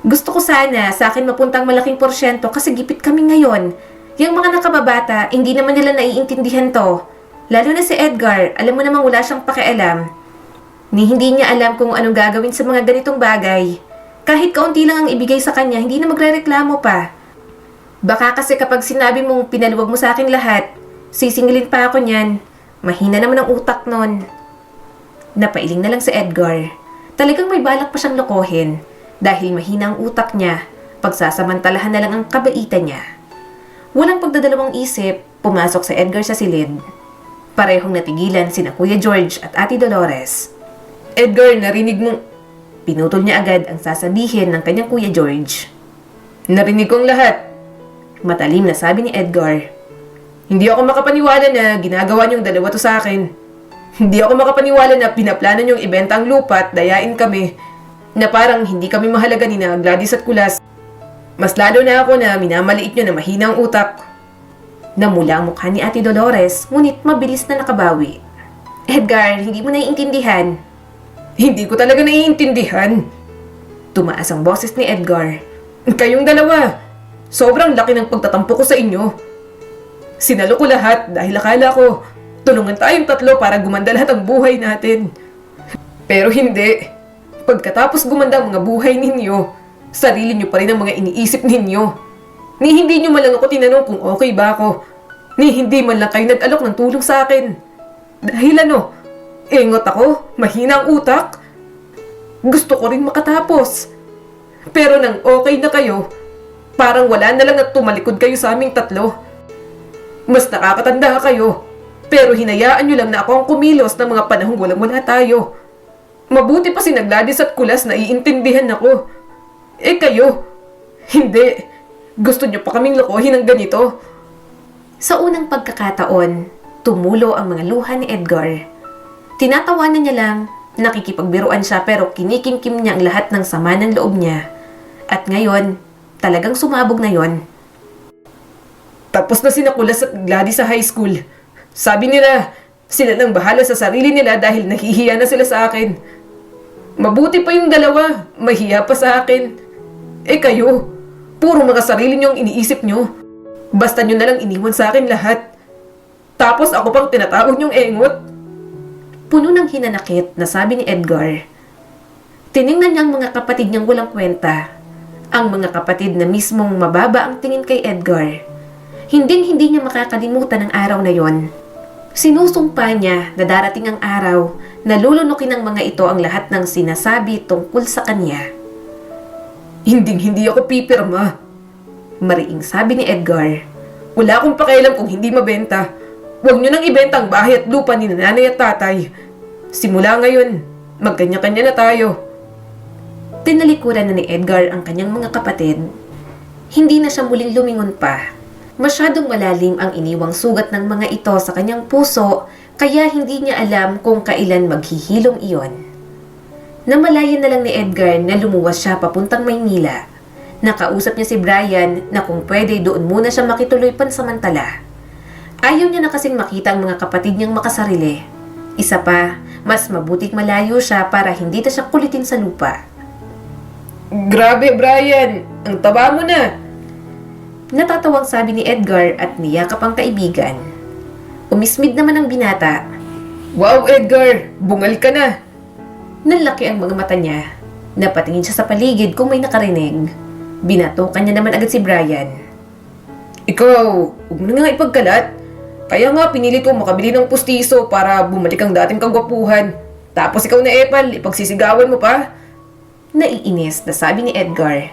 Gusto ko sana sa akin mapuntang malaking porsyento kasi gipit kami ngayon. Yung mga nakababata, hindi naman nila naiintindihan to. Lalo na si Edgar, alam mo namang wala siyang pakialam. Ni hindi niya alam kung anong gagawin sa mga ganitong bagay. Kahit kaunti lang ang ibigay sa kanya, hindi na magrereklamo pa. Baka kasi kapag sinabi mong pinaluwag mo sa akin lahat, sisingilin pa ako niyan. Mahina naman ang utak nun. Napailing na lang si Edgar. Talagang may balak pa siyang lokohin. Dahil mahina ang utak niya, pagsasamantalahan na lang ang kabaitan niya. Walang pagdadalawang isip, pumasok si Edgar sa silid. Parehong natigilan sina Kuya George at Ate Dolores. Edgar, narinig mo... Pinutol niya agad ang sasabihin ng kanyang Kuya George. Narinig kong lahat. Matalim na sabi ni Edgar. Hindi ako makapaniwala na ginagawa niyong dalawa to sa akin. Hindi ako makapaniwala na pinaplano niyong ibenta ang lupa at dayain kami. Na parang hindi kami mahalaga ni na Gladys at Kulas. Mas lalo na ako na minamaliit niyo na mahina ang utak. Namula ang mukha ni Ate Dolores, ngunit mabilis na nakabawi. Edgar, hindi mo naiintindihan. Hindi ko talaga naiintindihan. Tumaas ang boses ni Edgar. Kayong dalawa, sobrang laki ng pagtatampo ko sa inyo. Sinalo ko lahat dahil akala ko tulungan tayong tatlo para gumanda lahat ang buhay natin. Pero hindi. Pagkatapos gumanda ang mga buhay ninyo, sarili nyo pa rin ang mga iniisip ninyo. Ni hindi nyo man lang ako tinanong kung okay ba ako. Ni hindi man lang kayo nag-alok ng tulong sa akin. Dahil ano, engot ako, mahina ang utak. Gusto ko rin makatapos. Pero nang okay na kayo, parang wala na lang at tumalikod kayo sa aming tatlo. Mas nakakatanda kayo, pero hinayaan nyo lang na ako ang kumilos ng mga panahong walang-wala tayo. Mabuti pa si Gladys at Kulas na iintindihan ako. Eh kayo, hindi. Gusto nyo pa kaming lokohin ng ganito. Sa unang pagkakataon, tumulo ang mga luha ni Edgar. Tinatawanan niya lang, nakikipagbiruan siya pero kinikimkim niya ang lahat ng sama ng loob niya. At ngayon, talagang sumabog na yon. Tapos na sina Kulas at Gladys sa high school. Sabi nila, sila nang bahala sa sarili nila dahil nahihiya na sila sa akin. Mabuti pa yung dalawa, mahiya pa sa akin. Eh kayo, puro mga sarili niyong iniisip niyo. Basta niyo na lang iniwan sa akin lahat. Tapos ako pang tinatawag niyong engot. Puno ng hinanakit na sabi ni Edgar. Tiningnan niya ang mga kapatid niyang walang kwenta. Ang mga kapatid na mismong mababa ang tingin kay Edgar. Hinding-hindi niya makakalimutan ang araw na yon. Sinusumpa niya na darating ang araw na lulunukin ng mga ito ang lahat ng sinasabi tungkol sa kanya. Hinding-hindi ako pipirma. Mariing sabi ni Edgar. Wala akong pakialam kung hindi mabenta. Huwag nyo nang ibenta ang bahay at lupa ni nanay at tatay. Simula ngayon, magkanya-kanya na tayo. Tinalikuran na ni Edgar ang kanyang mga kapatid. Hindi na siya muling lumingon pa. Masyadong malalim ang iniwang sugat ng mga ito sa kanyang puso, kaya hindi niya alam kung kailan maghihilom iyon. Namalayan na lang ni Edgar na lumuwas siya papuntang Maynila. Nakausap niya si Brian na kung pwede doon muna siya makituloy pansamantala. Ayaw niya na kasing makita ang mga kapatid niyang makasarili. Isa pa, mas mabuting malayo siya para hindi na siya kulitin sa lupa. Grabe, Brian! Ang taba mo na! Natatawang sabi ni Edgar at niyakap ang kaibigan. Umismid naman ang binata. Wow, Edgar! Bungal ka na! Nanlaki ang mga mata niya. Napatingin siya sa paligid kung may nakarinig. Binatukan niya naman agad si Brian. Ikaw, huwag mo na nga ipagkalat. Kaya nga pinilit ko makabili ng pustiso para bumalik ang dating kagwapuhan. Tapos ikaw na Epal, ipagsisigawan mo pa. Naiinis na sabi ni Edgar.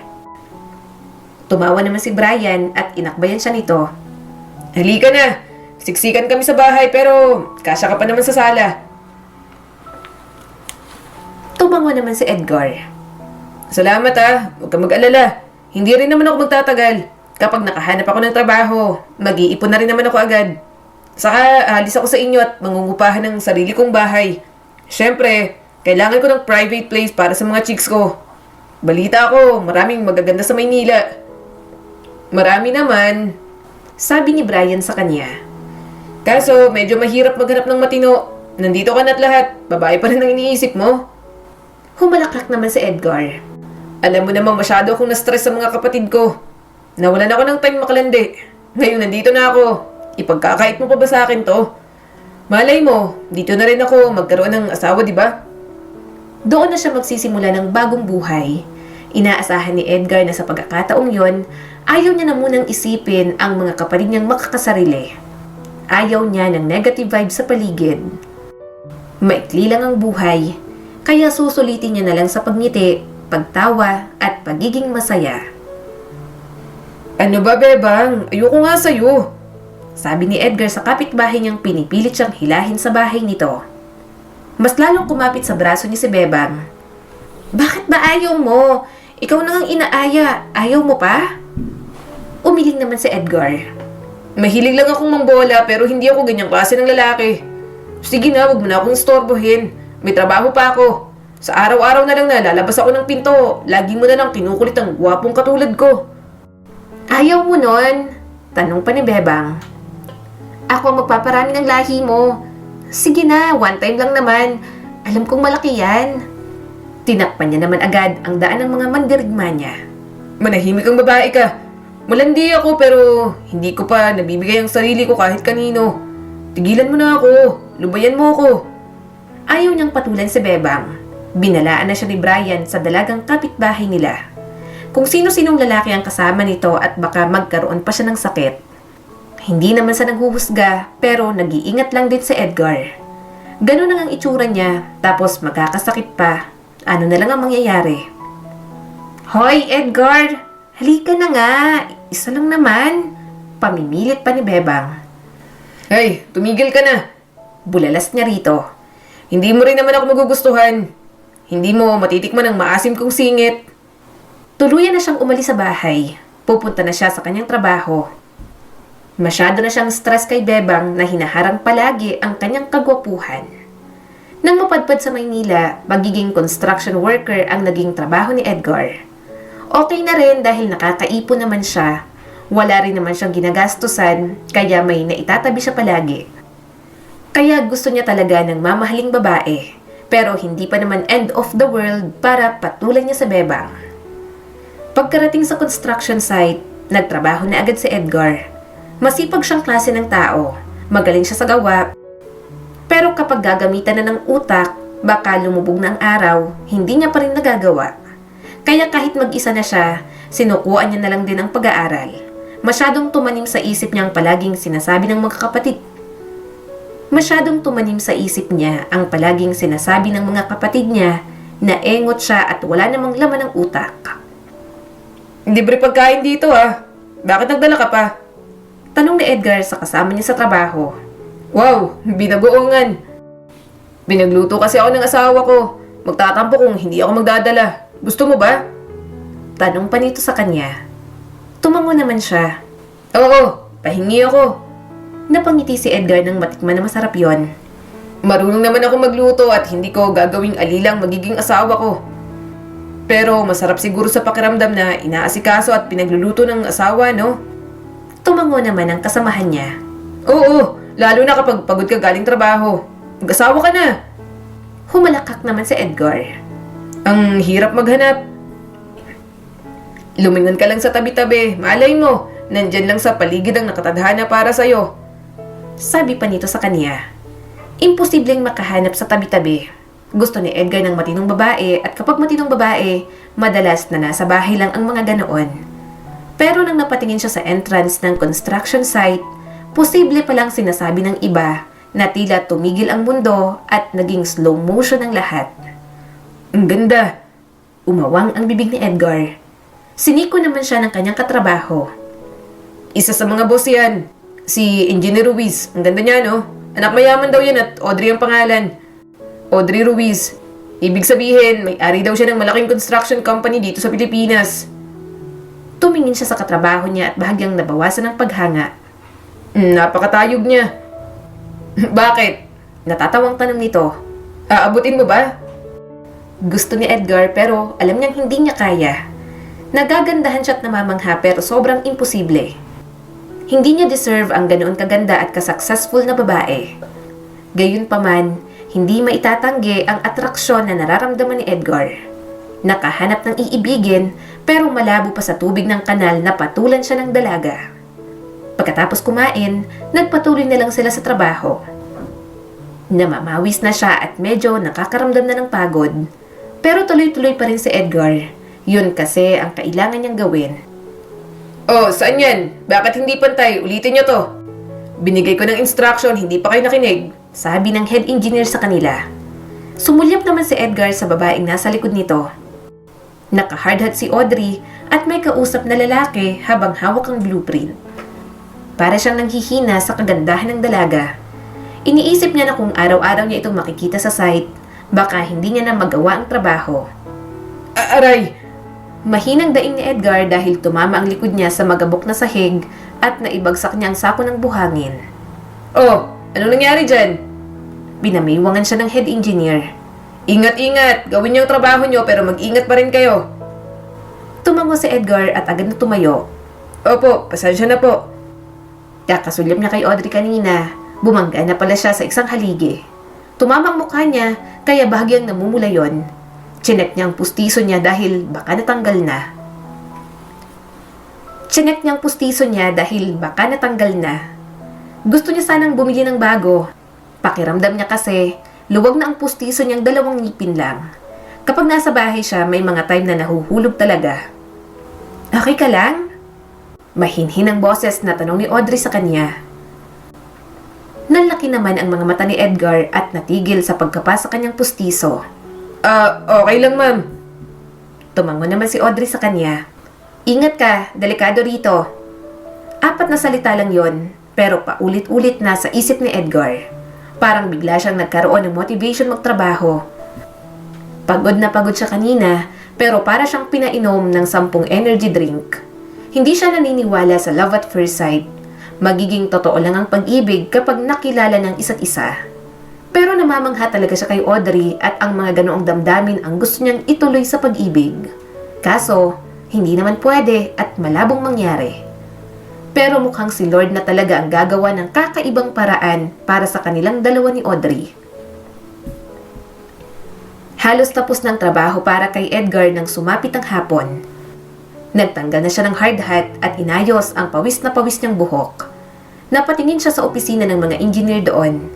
Tumawa naman si Brian at inakbayan siya nito. Halika na! Siksikan kami sa bahay pero kasya ka pa naman sa sala. Tumango naman si Edgar. Salamat huwag kang mag-alala. Hindi rin naman ako magtatagal. Kapag nakahanap ako ng trabaho, mag-iipon na rin naman ako agad. Saka alis ako sa inyo at mangungupahan ng sarili kong bahay. Siyempre, kailangan ko ng private place para sa mga chicks ko. Balita ko, maraming magaganda sa Maynila. Marami naman, sabi ni Brian sa kanya. kaso medyo mahirap maghanap ng matino. Nandito ka na't lahat, babae pa rin ang iniisip mo. Humalaklak naman si Edgar. Alam mo namang masyado akong na-stress sa mga kapatid ko. Nawalan ako ng time makalandi. Ngayon nandito na ako. Ipagkakait mo pa ba sa akin to? Malay mo, dito na rin ako magkaroon ng asawa, di ba? Doon na siya magsisimula ng bagong buhay. Inaasahan ni Edgar na sa pagkakataong yon, ayaw niya na munang isipin ang mga kapatid niyang makakasarili. Ayaw niya ng negative vibe sa paligid. Maikli lang ang buhay, kaya susulitin niya na lang sa pagngiti, pagtawa at pagiging masaya. Ano ba, Bebang? Ayoko nga sa'yo. Sabi ni Edgar sa kapitbahay niyang pinipilit siyang hilahin sa bahay nito. Mas lalong kumapit sa braso niya si Bebang. Bakit ba ayaw mo? Ikaw na ngang inaaya. Ayaw mo pa? Umiling naman si Edgar. Mahilig lang akong mangbola pero hindi ako ganyang klase ng lalaki. Sige na, wag mo na akong istorbohin. May trabaho pa ako. Sa araw-araw na lang na lalabas ako ng pinto. Lagi mo na lang kinukulit ang gwapong katulad ko. Ayaw mo nun? Tanong pa ni Bebang. Ako ang magpaparami ng lahi mo. Sige na, one time lang naman. Alam kong malaki yan. Tinakpan niya naman agad ang daan ng mga mandirigma niya. Manahimik kang babae ka. Malandi ako pero hindi ko pa nabibigay ang sarili ko kahit kanino. Tigilan mo na ako. Lubayan mo ako. Ayaw niyang patulan si Bebang. Binalaan na siya ni Brian sa dalagang kapitbahay nila. Kung sino-sinong lalaki ang kasama nito at baka magkaroon pa siya ng sakit. Hindi naman sa naghuhusga pero nag-iingat lang din si Edgar. Ganun lang ang itsura niya tapos magkakasakit pa. Ano na lang ang mangyayari? Hoy, Edgar! Halika na nga! Isa lang naman. Pamimilit pa ni Bebang. Hey, tumigil ka na. Bulalas niya rito. Hindi mo rin naman ako magugustuhan. Hindi mo matitikman ang maasim kong singit. Tuluyan na siyang umalis sa bahay. Pupunta na siya sa kanyang trabaho. Masyado na siyang stress kay Bebang na hinaharang palagi ang kanyang kagwapuhan. Nang mapadpad sa Maynila, magiging construction worker ang naging trabaho ni Edgar. Okay na rin dahil nakakaipon naman siya. Wala rin naman siyang ginagastusan, kaya may naitatabi siya palagi. Kaya gusto niya talaga ng mamahaling babae, pero hindi pa naman end of the world para patulan niya sa Bebang. Pagkarating sa construction site, nagtrabaho na agad si Edgar. Masipag siyang klase ng tao, magaling siya sa gawa. Pero kapag gagamitan na ng utak, baka lumubog na ang araw, hindi niya pa rin nagagawa. Kaya kahit mag-isa na siya, sinukuan niya na lang din ang pag-aaral. Masyadong tumanim sa isip niya ang palaging sinasabi ng mga kapatid. Masyadong tumanim sa isip niya ang palaging sinasabi ng mga kapatid niya na engot siya at wala namang laman ng utak. Libre pagkain dito Bakit nagdala ka pa? Tanong ni Edgar sa kasama niya sa trabaho. Wow, binagoongan. Binagluto kasi ako ng asawa ko. Magtatampo kung hindi ako magdadala. Gusto mo ba? Tanong pa nito sa kanya. Tumango naman siya. Oo, pahingi ako. Napangiti si Edgar nang matikman na masarap yon. Marunong naman ako magluto at hindi ko gagawing alilang magiging asawa ko. Pero masarap siguro sa pakiramdam na inaasikaso at pinagluluto ng asawa, no? Tumango naman ang kasamahan niya. Oo, lalo na kapag pagod ka galing trabaho. Mag-asawa ka na. Humalakak naman si Edgar. Ang hirap maghanap. Lumingon ka lang sa tabi-tabi. Malay mo, nandyan lang sa paligid ang nakatadhana para sa'yo. Sabi pa nito sa kanya. Imposibleng makahanap sa tabi-tabi. Gusto ni Edgar ng matinong babae at kapag matinong babae, madalas na nasa bahay lang ang mga ganoon. Pero nang napatingin siya sa entrance ng construction site, posible palang sinasabi ng iba na tila tumigil ang mundo at naging slow motion ang lahat. Ang ganda. Umawang ang bibig ni Edgar. Siniko naman siya ng kanyang katrabaho. Isa sa mga boss yan. Si Engineer Ruiz. Ang ganda niya, no? Anak mayaman daw yan at Audrey ang pangalan. Audrey Ruiz. Ibig sabihin, may-ari daw siya ng malaking construction company dito sa Pilipinas. Tumingin siya sa katrabaho niya at bahagyang nabawasan ng paghanga. Napakatayog niya. Bakit? Natatawang tanong nito. Aabutin mo ba? Gusto ni Edgar pero alam niyang hindi niya kaya. Nagagandahan siya at namamangha pero sobrang imposible. Hindi niya deserve ang ganoon kaganda at kasuccessful na babae. Gayunpaman, hindi maitatanggi ang atraksyon na nararamdaman ni Edgar. Nakahanap ng iibigin pero malabo pa sa tubig ng kanal na patulan siya ng dalaga. Pagkatapos kumain, nagpatuloy na lang sila sa trabaho. Namamawis na siya at medyo nakakaramdam na ng pagod. Pero tuloy-tuloy pa rin si Edgar. Yun kasi ang kailangan niyang gawin. Oh, saan yan? Bakit hindi pantay? Ulitin niyo to. Binigay ko ng instruction, hindi pa kayo nakinig. Sabi ng head engineer sa kanila. Sumulyap naman si Edgar sa babaeng nasa likod nito. Naka-hard hat si Audrey at may kausap na lalaki habang hawak ang blueprint. Para siyang nanghihina sa kagandahan ng dalaga. Iniisip niya na kung araw-araw niya itong makikita sa site, baka hindi niya na magawa ang trabaho. Aray! Mahinang daing ni Edgar dahil tumama ang likod niya sa magabok na sahig at naibagsak niya ang sako ng buhangin. Oh, ano nangyari dyan? Binamiwangan siya ng head engineer. Ingat-ingat! Gawin niyo ang trabaho niyo pero mag-ingat pa rin kayo. Tumango si Edgar at agad na tumayo. Opo, pasensya na po. Kakasulyap niya kay Audrey kanina, bumangga na pala siya sa isang haligi. Tumama ang mukha niya kaya bahagyang namumula yon. Chinek niya ang pustiso niya dahil baka natanggal na. Gusto niya sanang bumili ng bago. Pakiramdam niya kasi, luwag na ang pustiso niyang 2 ngipin lang. Kapag nasa bahay siya, may mga time na nahuhulog talaga. Okay ka lang? Mahinhin ang boses na tanong ni Audrey sa kanya. Nanlaki naman ang mga mata ni Edgar at natigil sa pagkapa sa kanyang pustiso. Okay lang, ma'am. Tumango naman si Audrey sa kanya. Ingat ka, delikado rito. 4 na salita lang yon, pero paulit-ulit na sa isip ni Edgar. Parang bigla siyang nagkaroon ng motivation magtrabaho. Pagod na pagod siya kanina, pero para siyang pinainom ng 10 energy drink. Hindi siya naniniwala sa love at first sight. Magiging totoo lang ang pag-ibig kapag nakilala ng isa't isa. Pero namamangha talaga siya kay Audrey at ang mga ganoong damdamin ang gusto niyang ituloy sa pag-ibig. Kaso, hindi naman pwede at malabong mangyari. Pero mukhang si Lord na talaga ang gagawa ng kakaibang paraan para sa kanilang dalawa ni Audrey. Halos tapos ng trabaho para kay Edgar nang sumapit ang hapon. Nagtanggal na siya ng hard hat at inayos ang pawis na pawis niyang buhok. Napatingin siya sa opisina ng mga engineer doon.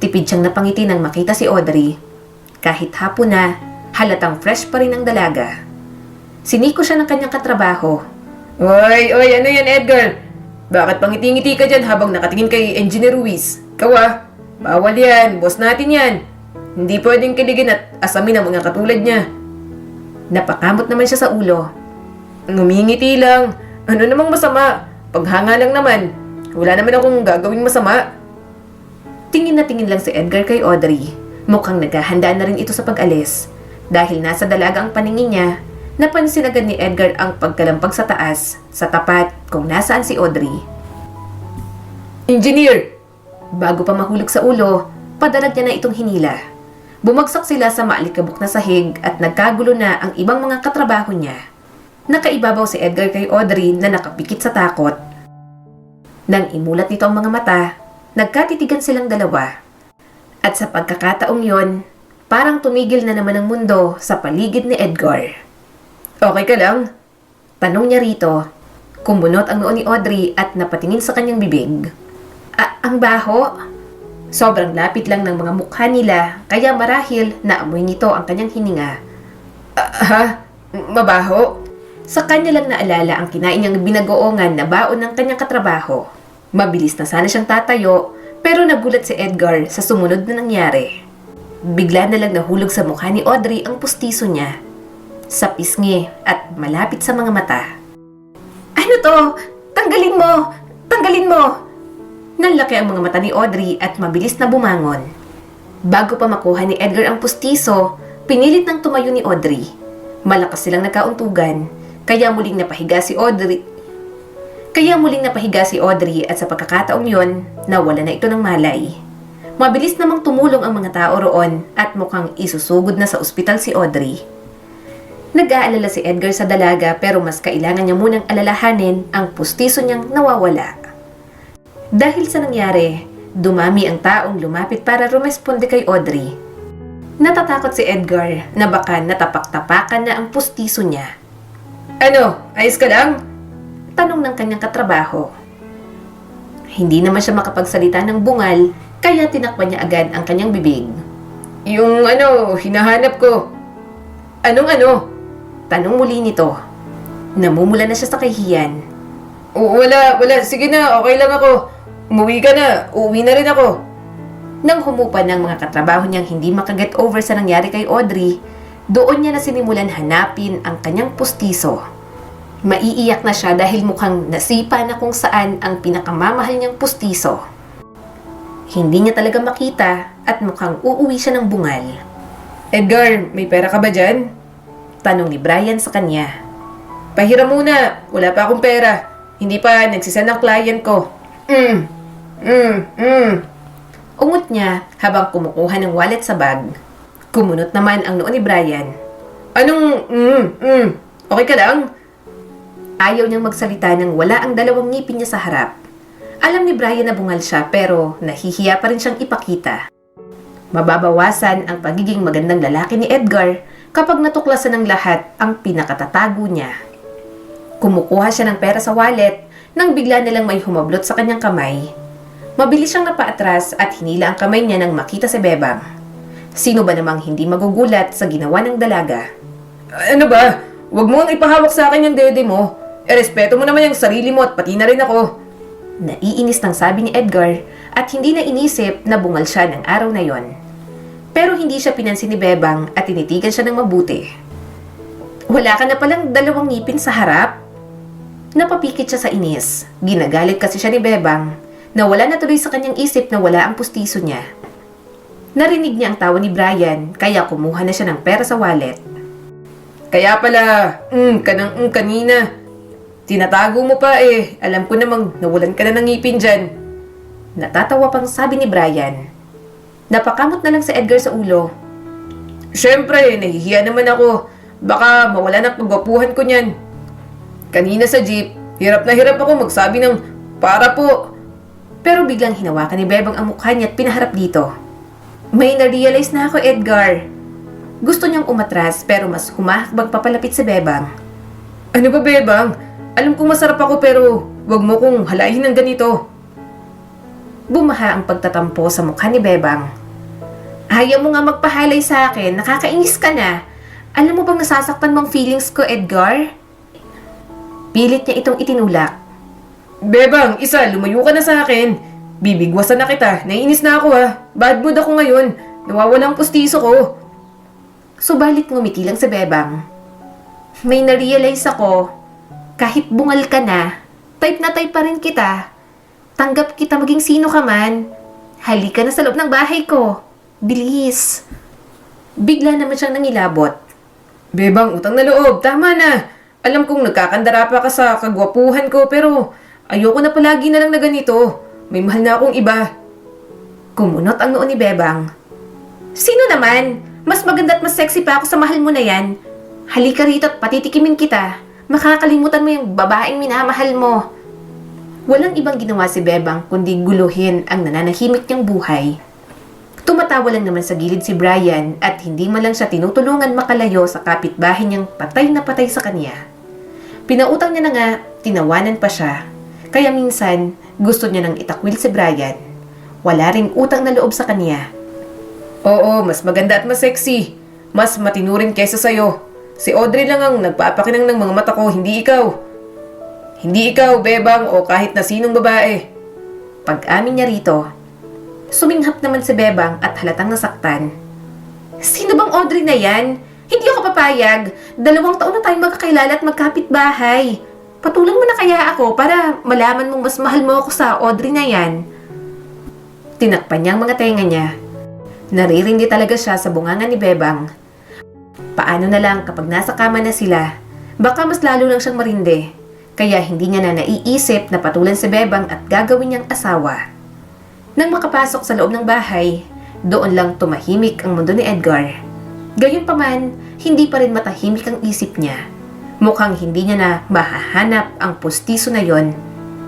Tipid siyang napangiti nang makita si Audrey. Kahit hapon na, halatang fresh pa rin ang dalaga. Siniko siya ng kanyang katrabaho. Oy, ano yan, Edgar? Bakit pangiti-ngiti ka dyan habang nakatingin kay Engineer Ruiz? Ikaw bawal yan, boss natin yan. Hindi pwedeng kiligin at asamin ang mga katulad niya. Napakamot naman siya sa ulo. Ngumingiti lang. Ano namang masama? Paghanga lang naman. Wala naman akong gagawing masama. Tingin na tingin lang si Edgar kay Audrey. Mukhang naghahanda na rin ito sa pag-alis. Dahil nasa dalaga ang paningin niya, napansin agad ni Edgar ang pagkalampag sa taas, sa tapat kung nasaan si Audrey. Engineer! Bago pa mahulog sa ulo, padalag niya na itong hinila. Bumagsak sila sa maalikabok na sahig at nagkagulo na ang ibang mga katrabaho niya. Nakaibabaw si Edgar kay Audrey na nakapikit sa takot. Nang imulat nito ang mga mata, nagkatitigan silang dalawa. At sa pagkakataong yon, parang tumigil na naman ang mundo sa paligid ni Edgar. Okay ka lang? Tanong niya rito. Kumunot ang noo ni Audrey at napatingin sa kanyang bibig. Ang baho? Sobrang lapit lang ng mga mukha nila, kaya marahil naamoy nito ang kanyang hininga. Mabaho? Sa kanya lang naalala ang kinain niyang binagoongan na baon ng kanyang katrabaho. Mabilis na sana siyang tatayo, pero nagulat si Edgar sa sumunod na nangyari. Bigla na lang nahulog sa mukha ni Audrey ang pustiso niya. Sa pisngi at malapit sa mga mata. Ano to? Tanggalin mo! Tanggalin mo! Nanlaki ang mga mata ni Audrey at mabilis na bumangon. Bago pa makuha ni Edgar ang pustiso, pinilit ng tumayo ni Audrey. Malakas silang nagkauntugan, kaya muling napahiga si Audrey at sa pagkakataong yon, nawala na ito ng malay. Mabilis namang tumulong ang mga tao roon at mukhang isusugod na sa ospital si Audrey. Nag-aalala si Edgar sa dalaga pero mas kailangan niya munang alalahanin ang pustiso niyang nawawala. Dahil sa nangyari, dumami ang taong lumapit para rumesponde kay Audrey. Natatakot si Edgar na baka natapak-tapakan na ang pustiso niya. Ano? Ayos ka lang? Tanong ng kanyang katrabaho. Hindi naman siya makapagsalita ng bungal, kaya tinakpan niya agad ang kanyang bibig. Yung hinahanap ko. Anong? Tanong muli nito. Namumula na siya sa kahihiyan. Wala. Sige na, okay lang ako. Umuwi ka na. Uuwi na rin ako. Nang humupa ng mga katrabaho niyang hindi makaget over sa nangyari kay Audrey, doon niya na sinimulan hanapin ang kanyang pustiso. Maiiyak na siya dahil mukhang nasipa na kung saan ang pinakamamahal niyang pustiso. Hindi niya talaga makita at mukhang uuwi siya ng bungal. Edgar, may pera ka ba dyan? Tanong ni Brian sa kanya. Pahiram muna. Wala pa akong pera. Hindi pa nagsisend ang client ko. Ungot niya habang kumukuha ng wallet sa bag. Kumunot naman ang noo ni Brian. Anong Okay ka lang? Ayaw niyang magsalita nang wala ang dalawang ngipin niya sa harap. Alam ni Brian na bungal siya pero nahihiya pa rin siyang ipakita. Mababawasan ang pagiging magandang lalaki ni Edgar kapag natuklasan ng lahat ang pinakatatago niya. Kumukuha siya ng pera sa wallet nang bigla nilang may humablot sa kanyang kamay. Mabilis siyang napaatras at hinila ang kamay niya nang makita si Bebang. Sino ba namang hindi magugulat sa ginawa ng dalaga? Ano ba? Huwag mo ang ipahawak sa akin yung dede mo. Respeto mo naman yung sarili mo at pati na rin ako. Naiinis ng sabi ni Edgar at hindi na inisip na bungal siya ng araw na yon. Pero hindi siya pinansin ni Bebang at tinitigan siya ng mabuti. Wala ka na palang dalawang ngipin sa harap? Napapikit siya sa inis. Ginagalit kasi siya ni Bebang na wala na tuloy sa kanyang isip na wala ang pustiso niya. Narinig niya ang tawa ni Brian kaya kumuha na siya ng pera sa wallet. Kaya pala, kanina. Tinatago mo pa eh. Alam ko namang nawalan ka na ng ngipin dyan. Natatawa pang sabi ni Brian. Napakamot na lang si Edgar sa ulo. Siyempre, nahihiya naman ako. Baka mawala na pagwapuhan ko niyan. Kanina sa jeep, hirap na hirap ako magsabi ng para po. Pero biglang hinawakan ni Bebang ang mukha niya at pinaharap dito. May na-realize na ako, Edgar. Gusto niyang umatras pero mas humahakbang papalapit si Bebang. Ano ba, Bebang? Alam kong masarap ako pero wag mo kong halahin ng ganito. Bumaha ang pagtatampo sa mukha ni Bebang. Ayaw mo nga magpahalay sa akin, nakakainis ka na. Alam mo bang nasasaktan mong feelings ko, Edgar? Pilit niya itong itinulak. Bebang, lumayo ka na sa akin. Bibigwasan na kita. Naiinis na ako ha. Bad mood ako ngayon. Nawawala ang pustiso ko. Subalit ngumiti lang si Bebang. May na-realize ako. Kahit bungal ka na type pa rin kita. Tanggap kita maging sino ka man. Halika na sa loob ng bahay ko. Bilis. Bigla naman siyang nangilabot. Bebang, utang na loob, tama na. Alam kong nagkakandara pa ka sa kagwapuhan ko, pero ayoko na palagi na lang na ganito. May mahal na akong iba. Kumunot ang noo ni Bebang. Sino naman? Mas maganda at mas sexy pa ako sa mahal mo na yan. Halika rito at patitikimin kita. Makakalimutan mo yung babaeng minamahal mo. Walang ibang ginawa si Bebang kundi guluhin ang nananahimik niyang buhay. Tumatawa lang naman sa gilid si Brian at hindi man lang siya tinutulungan makalayo sa kapitbahay niyang patay na patay sa kanya. Pinautang niya na nga, tinawanan pa siya. Kaya minsan, gusto niya nang itakwil si Brian. Wala ring utang na loob sa kanya. Oo, mas maganda at mas sexy. Mas matinurin kesa sa'yo. Si Audrey lang ang nagpapakinang ng mga mata ko, hindi ikaw. Hindi ikaw, Bebang, o kahit na sinong babae. Pag-amin niya rito, suminghap naman si Bebang at halatang nasaktan. Sino bang Audrey na yan? Hindi ako papayag. 2 taon na tayong magkakilala at magkapit-bahay. Patulan mo na kaya ako para malaman mong mas mahal mo ako sa Audrey na yan. Tinakpan niya ang mga tenga niya. Naririndi talaga siya sa bunganga ni Bebang. Paano na lang kapag nasa kama na sila, baka mas lalo lang siyang marindi. Kaya hindi niya na naiisip na patulan si Bebang at gagawin niyang asawa. Nang makapasok sa loob ng bahay, doon lang tumahimik ang mundo ni Edgar. Gayunpaman, hindi pa rin matahimik ang isip niya. Mukhang hindi niya na mahahanap ang pustiso na yon,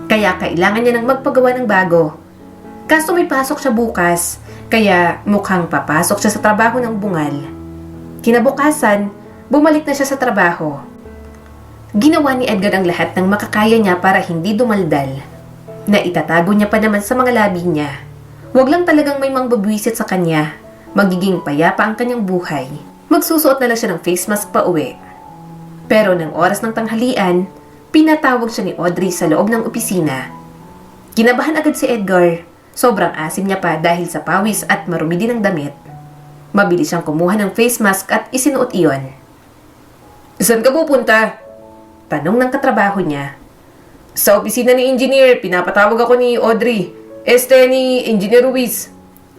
kaya kailangan niya nang magpagawa ng bago. Kaso may pasok siya bukas, kaya mukhang papasok siya sa trabaho ng bungal. Kinabukasan, bumalik na siya sa trabaho. Ginawa ni Edgar ang lahat ng makakaya niya para hindi dumaldal. Naitatago niya pa naman sa mga labi niya. Huwag lang talagang may mangbabwisit sa kanya. Magiging payapa ang kanyang buhay. Magsusuot na lang siya ng face mask pa uwi. Pero ng oras ng tanghalian, pinatawag siya ni Audrey sa loob ng opisina. Kinabahan agad si Edgar. Sobrang asim niya pa dahil sa pawis at marumi din ang damit. Mabilis siyang kumuha ng face mask at isinuot iyon. Saan ka pupunta? Tanong ng katrabaho niya. Sa opisina ni Engineer, pinapatawag ako ni Audrey. Ni Engineer Ruiz.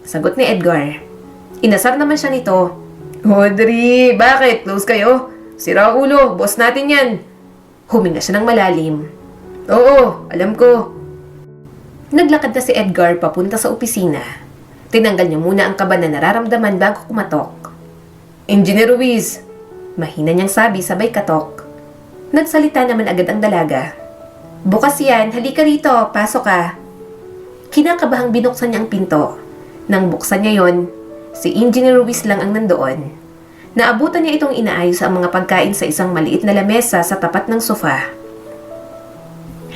Sagot ni Edgar. Inasar naman siya nito. Audrey, bakit? Close kayo? Sira ulo, boss natin yan. Huminga siya ng malalim. Oo, alam ko. Naglakad na si Edgar papunta sa opisina. Tinanggal niya muna ang kaba na nararamdaman bago kumatok. Engineer Ruiz. Mahina niyang sabi sabay katok. Nagsalita naman agad ang dalaga. Bukas yan, halika rito, pasok ka. Kinakabahang binuksan niya ang pinto. Nang buksan niya yon, si Engineer Ruiz lang ang nandoon. Naabutan niya itong inaayos ang mga pagkain sa isang maliit na lamesa sa tapat ng sofa.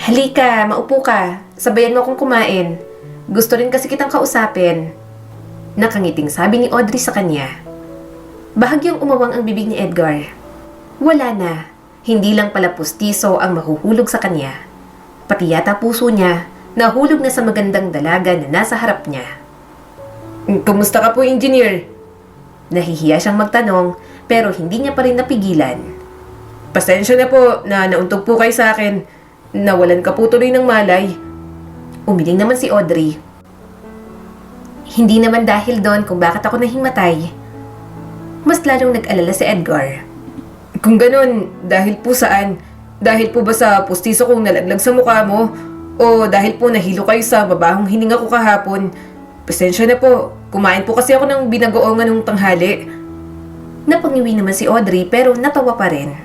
Halika, maupo ka. Sabayan mo akong kumain. Gusto rin kasi kitang kausapin. Nakangiting sabi ni Audrey sa kanya. Bahagyang umawang ang bibig ni Edgar. Wala na. Hindi lang pala pustiso ang mahuhulog sa kanya. Pati yata puso niya, nahulog na sa magandang dalaga na nasa harap niya. Kumusta ka po, Engineer? Nahihiya siyang magtanong, pero hindi niya pa rin napigilan. Pasensya na po na nauntog po kayo sa akin. Nawalan ka po tuloy ng malay. Umiling naman si Audrey. Hindi naman dahil doon kung bakit ako nahimatay. Mas lalong nag-alala si Edgar. Kung ganun, dahil po saan? Dahil po ba sa pustiso kong nalaglag sa mukha mo? O dahil po nahilo kayo sa babahong hininga ko kahapon? Pasensya na po. Kumain po kasi ako ng binagoongan ng tanghali. Napangiwi naman si Audrey pero natawa pa rin.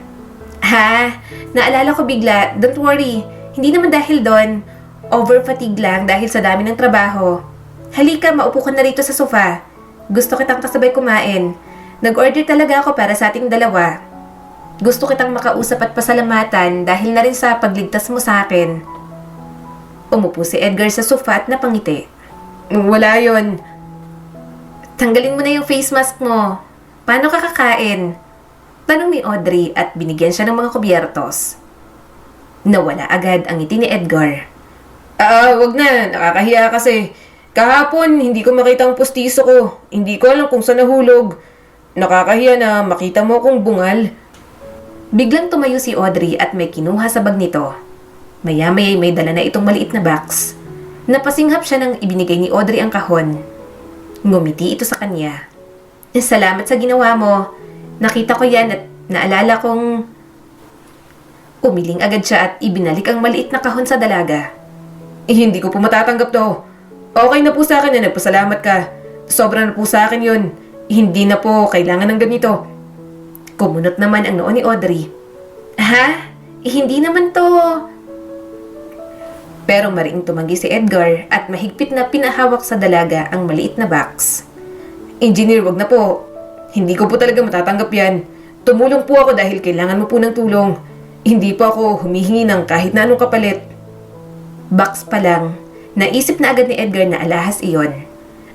Ha? Naalala ko bigla. Don't worry. Hindi naman dahil doon. Over-fatigue lang dahil sa dami ng trabaho. Halika, maupo ka na rito sa sofa. Gusto kitang kasabay kumain. Nag-order talaga ako para sa ating dalawa. Gusto kitang makausap at pasalamatan dahil na rin sa pagligtas mo sa akin. Umupo si Edgar sa sofa at napangiti. Wala yon. Tanggalin mo na yung face mask mo. Paano ka kakain? Tanong ni Audrey at binigyan siya ng mga kubyertos. Nawala agad ang ngiti ni Edgar. Wag na. Nakakahiya kasi. Kahapon, hindi ko makita ang pustiso ko. Hindi ko alam kung saan nahulog. Nakakahiya na makita mo akong bungal. Biglang tumayo si Audrey at may kinuha sa bag nito. Maya-maya may dala na itong maliit na box. Napasinghap siya nang ibinigay ni Audrey ang kahon. Ngumiti ito sa kanya. Salamat sa ginawa mo. Nakita ko yan at naalala kong... Umiling agad siya at ibinalik ang maliit na kahon sa dalaga. Hindi ko po matatanggap to. Okay na po sa akin na nagpasalamat ka. Sobra na po sa akin yun. Hindi na po kailangan ng ganito. Kumunot naman ang noo ni Audrey. Ha? Hindi naman to... Pero mariing tumanggi si Edgar at mahigpit na pinahawak sa dalaga ang maliit na box. Engineer, wag na po. Hindi ko po talaga matatanggap yan. Tumulong po ako dahil kailangan mo po ng tulong. Hindi po ako humihingi ng kahit na anong kapalit. Box pa lang, naisip na agad ni Edgar na alahas iyon.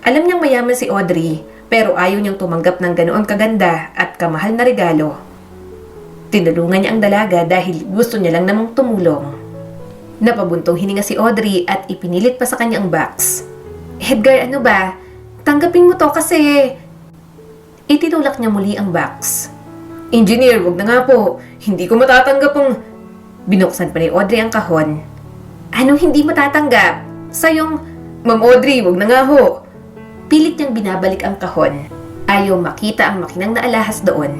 Alam niyang mayaman si Audrey, pero ayaw niyang tumanggap ng ganoon kaganda at kamahal na regalo. Tinulungan niya ang dalaga dahil gusto niya lang namang tumulong. Napabuntong hininga si Audrey at ipinilit pa sa kanya ang box. Edgar, ano ba? Tanggapin mo to kasi... Itinulak niya muli ang box. Engineer, wag na nga po. Hindi ko matatanggap ang... Binuksan pa ni Audrey ang kahon. Anong hindi matatanggap? Sayong... Ma'am Audrey, wag na nga ho. Pilit niyang binabalik ang kahon. Ayaw makita ang makinang na alahas doon.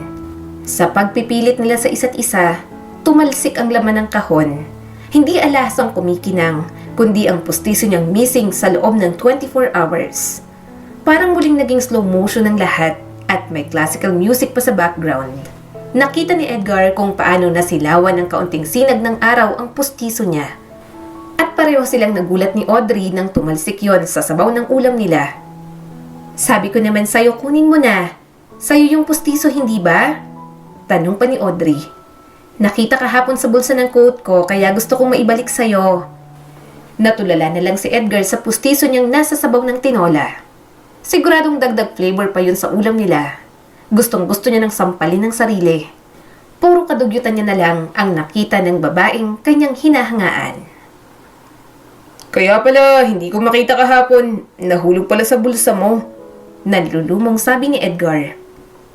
Sa pagpipilit nila sa isa't isa, tumalsik ang laman ng kahon. Hindi alahas ang kumikinang, kundi ang pustiso niyang missing sa loob ng 24 hours. Parang muling naging slow motion ang lahat at may classical music pa sa background. Nakita ni Edgar kung paano nasilawan ng kaunting sinag ng araw ang pustiso niya. At pareho silang nagulat ni Audrey nang tumalsik yon sa sabaw ng ulam nila. Sabi ko naman sa'yo, kunin mo na. Sa'yo yung pustiso, hindi ba? Tanong pa ni Audrey. Nakita kahapon sa bulsa ng coat ko kaya gusto kong maibalik sa'yo. Natulala na lang si Edgar sa pustiso niyang nasa sabaw ng tinola. Siguradong dagdag flavor pa yun sa ulam nila. Gustong gusto niya ng sampalin ng sarili. Puro kadugyutan niya na lang ang nakita ng babaeng kanyang hinahangaan. Kaya pala, hindi ko makita kahapon. Nahulog pala sa bulsa mo. Nalulumong sabi ni Edgar.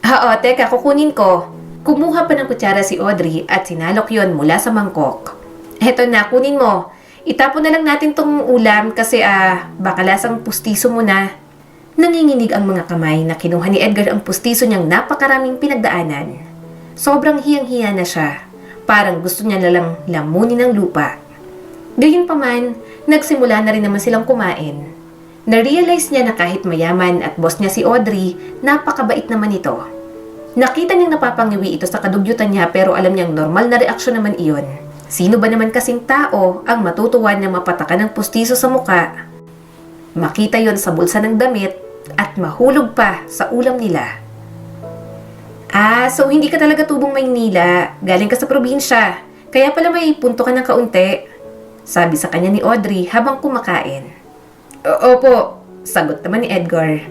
Oo, teka, kukunin ko. Kumuha pa ng kutsara si Audrey at sinalok yon mula sa mangkok. Heto na, kunin mo. Itapon na lang natin tong ulam kasi baka lasang pustiso mo na. Nanginginig ang mga kamay na kinuha ni Edgar ang pustiso niyang napakaraming pinagdaanan. Sobrang hiyang-hiya na siya. Parang gusto niya na lang lamunin ng lupa. Gayunpaman, nagsimula na rin naman silang kumain. Na-realize niya na kahit mayaman at boss niya si Audrey, napakabait naman ito. Nakita niyang napapangiwi ito sa kadugyutan niya pero alam niyang normal na reaksyon naman iyon. Sino ba naman kasing tao ang matutuwa na mapatakan ng pustiso sa muka? Makita yon sa bulsa ng damit at mahulog pa sa ulam nila. So hindi ka talaga tubong Maynila. Galing ka sa probinsya. Kaya pala may punto ka ng kaunti. Sabi sa kanya ni Audrey habang kumakain. Opo, sagot naman ni Edgar.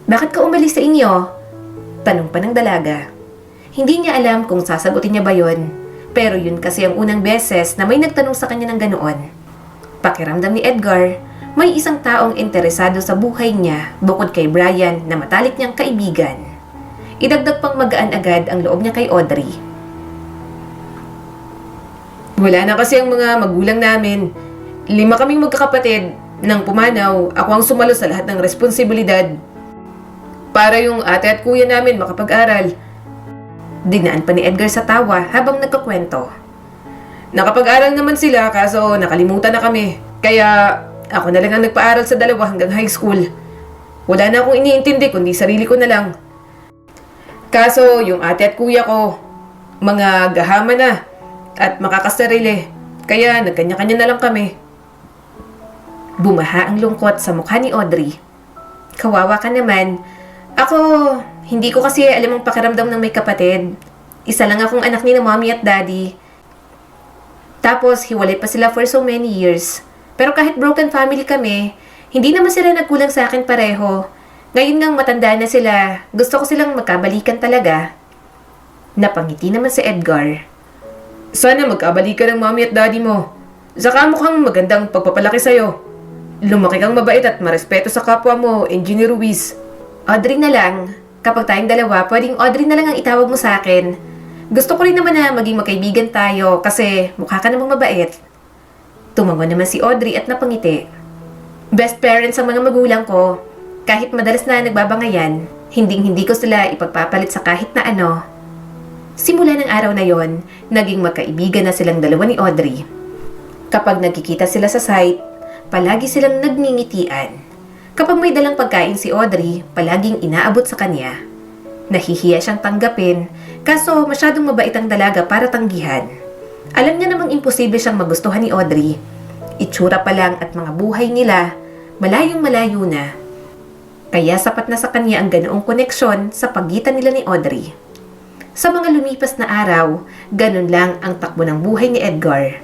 Bakit ka umalis sa inyo? Tanong pa ng dalaga. Hindi niya alam kung sasagutin niya ba yon. Pero yun kasi ang unang beses na may nagtanong sa kanya ng ganoon. Pakiramdam ni Edgar, may isang taong interesado sa buhay niya bukod kay Brian na matalik niyang kaibigan. Idagdag pang magaan agad ang loob niya kay Audrey. Wala na kasi ang mga magulang namin. 5 kaming magkakapatid. Nang pumanaw, ako ang sumalo sa lahat ng responsibilidad. Para yung ate at kuya namin makapag-aral. Dinaan pa ni Edgar sa tawa habang nagkakwento. Nakapag-aral naman sila kaso nakalimutan na kami. Kaya ako na lang ang nagpaaral sa 2 hanggang high school. Wala na akong iniintindi kundi sarili ko na lang. Kaso yung ate at kuya ko, mga gahama na at makakasarili. Kaya nagkanya-kanya na lang kami. Bumaha ang lungkot sa mukha ni Audrey. Kawawa ka naman. Ako, hindi ko kasi alam ang pakiramdam ng may kapatid. Isa lang akong anak ni na mommy at daddy. Tapos, hiwalay pa sila for so many years. Pero kahit broken family kami, hindi naman sila nagkulang sa akin pareho. Ngayon ngang matanda na sila, gusto ko silang magkabalikan talaga. Napangiti naman si Edgar. Sana magkabalikan ng mommy at daddy mo. Saka mukhang magandang pagpapalaki sa'yo. Lumaki kang mabait at marespeto sa kapwa mo, Engineer Ruiz. Audrey na lang. Kapag tayong dalawa, pwedeng Audrey na lang ang itawag mo sa akin. Gusto ko rin naman na maging magkaibigan tayo kasi mukha ka namang mabait. Tumango naman si Audrey at napangiti. Best parents ang mga magulang ko. Kahit madalas na nagbabangayan, Hinding-hindi ko sila ipagpapalit sa kahit na ano. Simula ng araw na yon, naging magkaibigan na silang dalawa ni Audrey. Kapag nagkikita sila sa site, palagi silang nagngingitian. Kapag may dalang pagkain si Audrey, palaging inaabot sa kanya. Nahihiya siyang tanggapin, kaso masyadong mabait ang dalaga para tanggihan. Alam niya namang imposible siyang magustuhan ni Audrey. Itsura pa lang at mga buhay nila, malayong malayo na. Kaya sapat na sa kanya ang ganoong koneksyon sa pagitan nila ni Audrey. Sa mga lumipas na araw, ganun lang ang takbo ng buhay ni Edgar.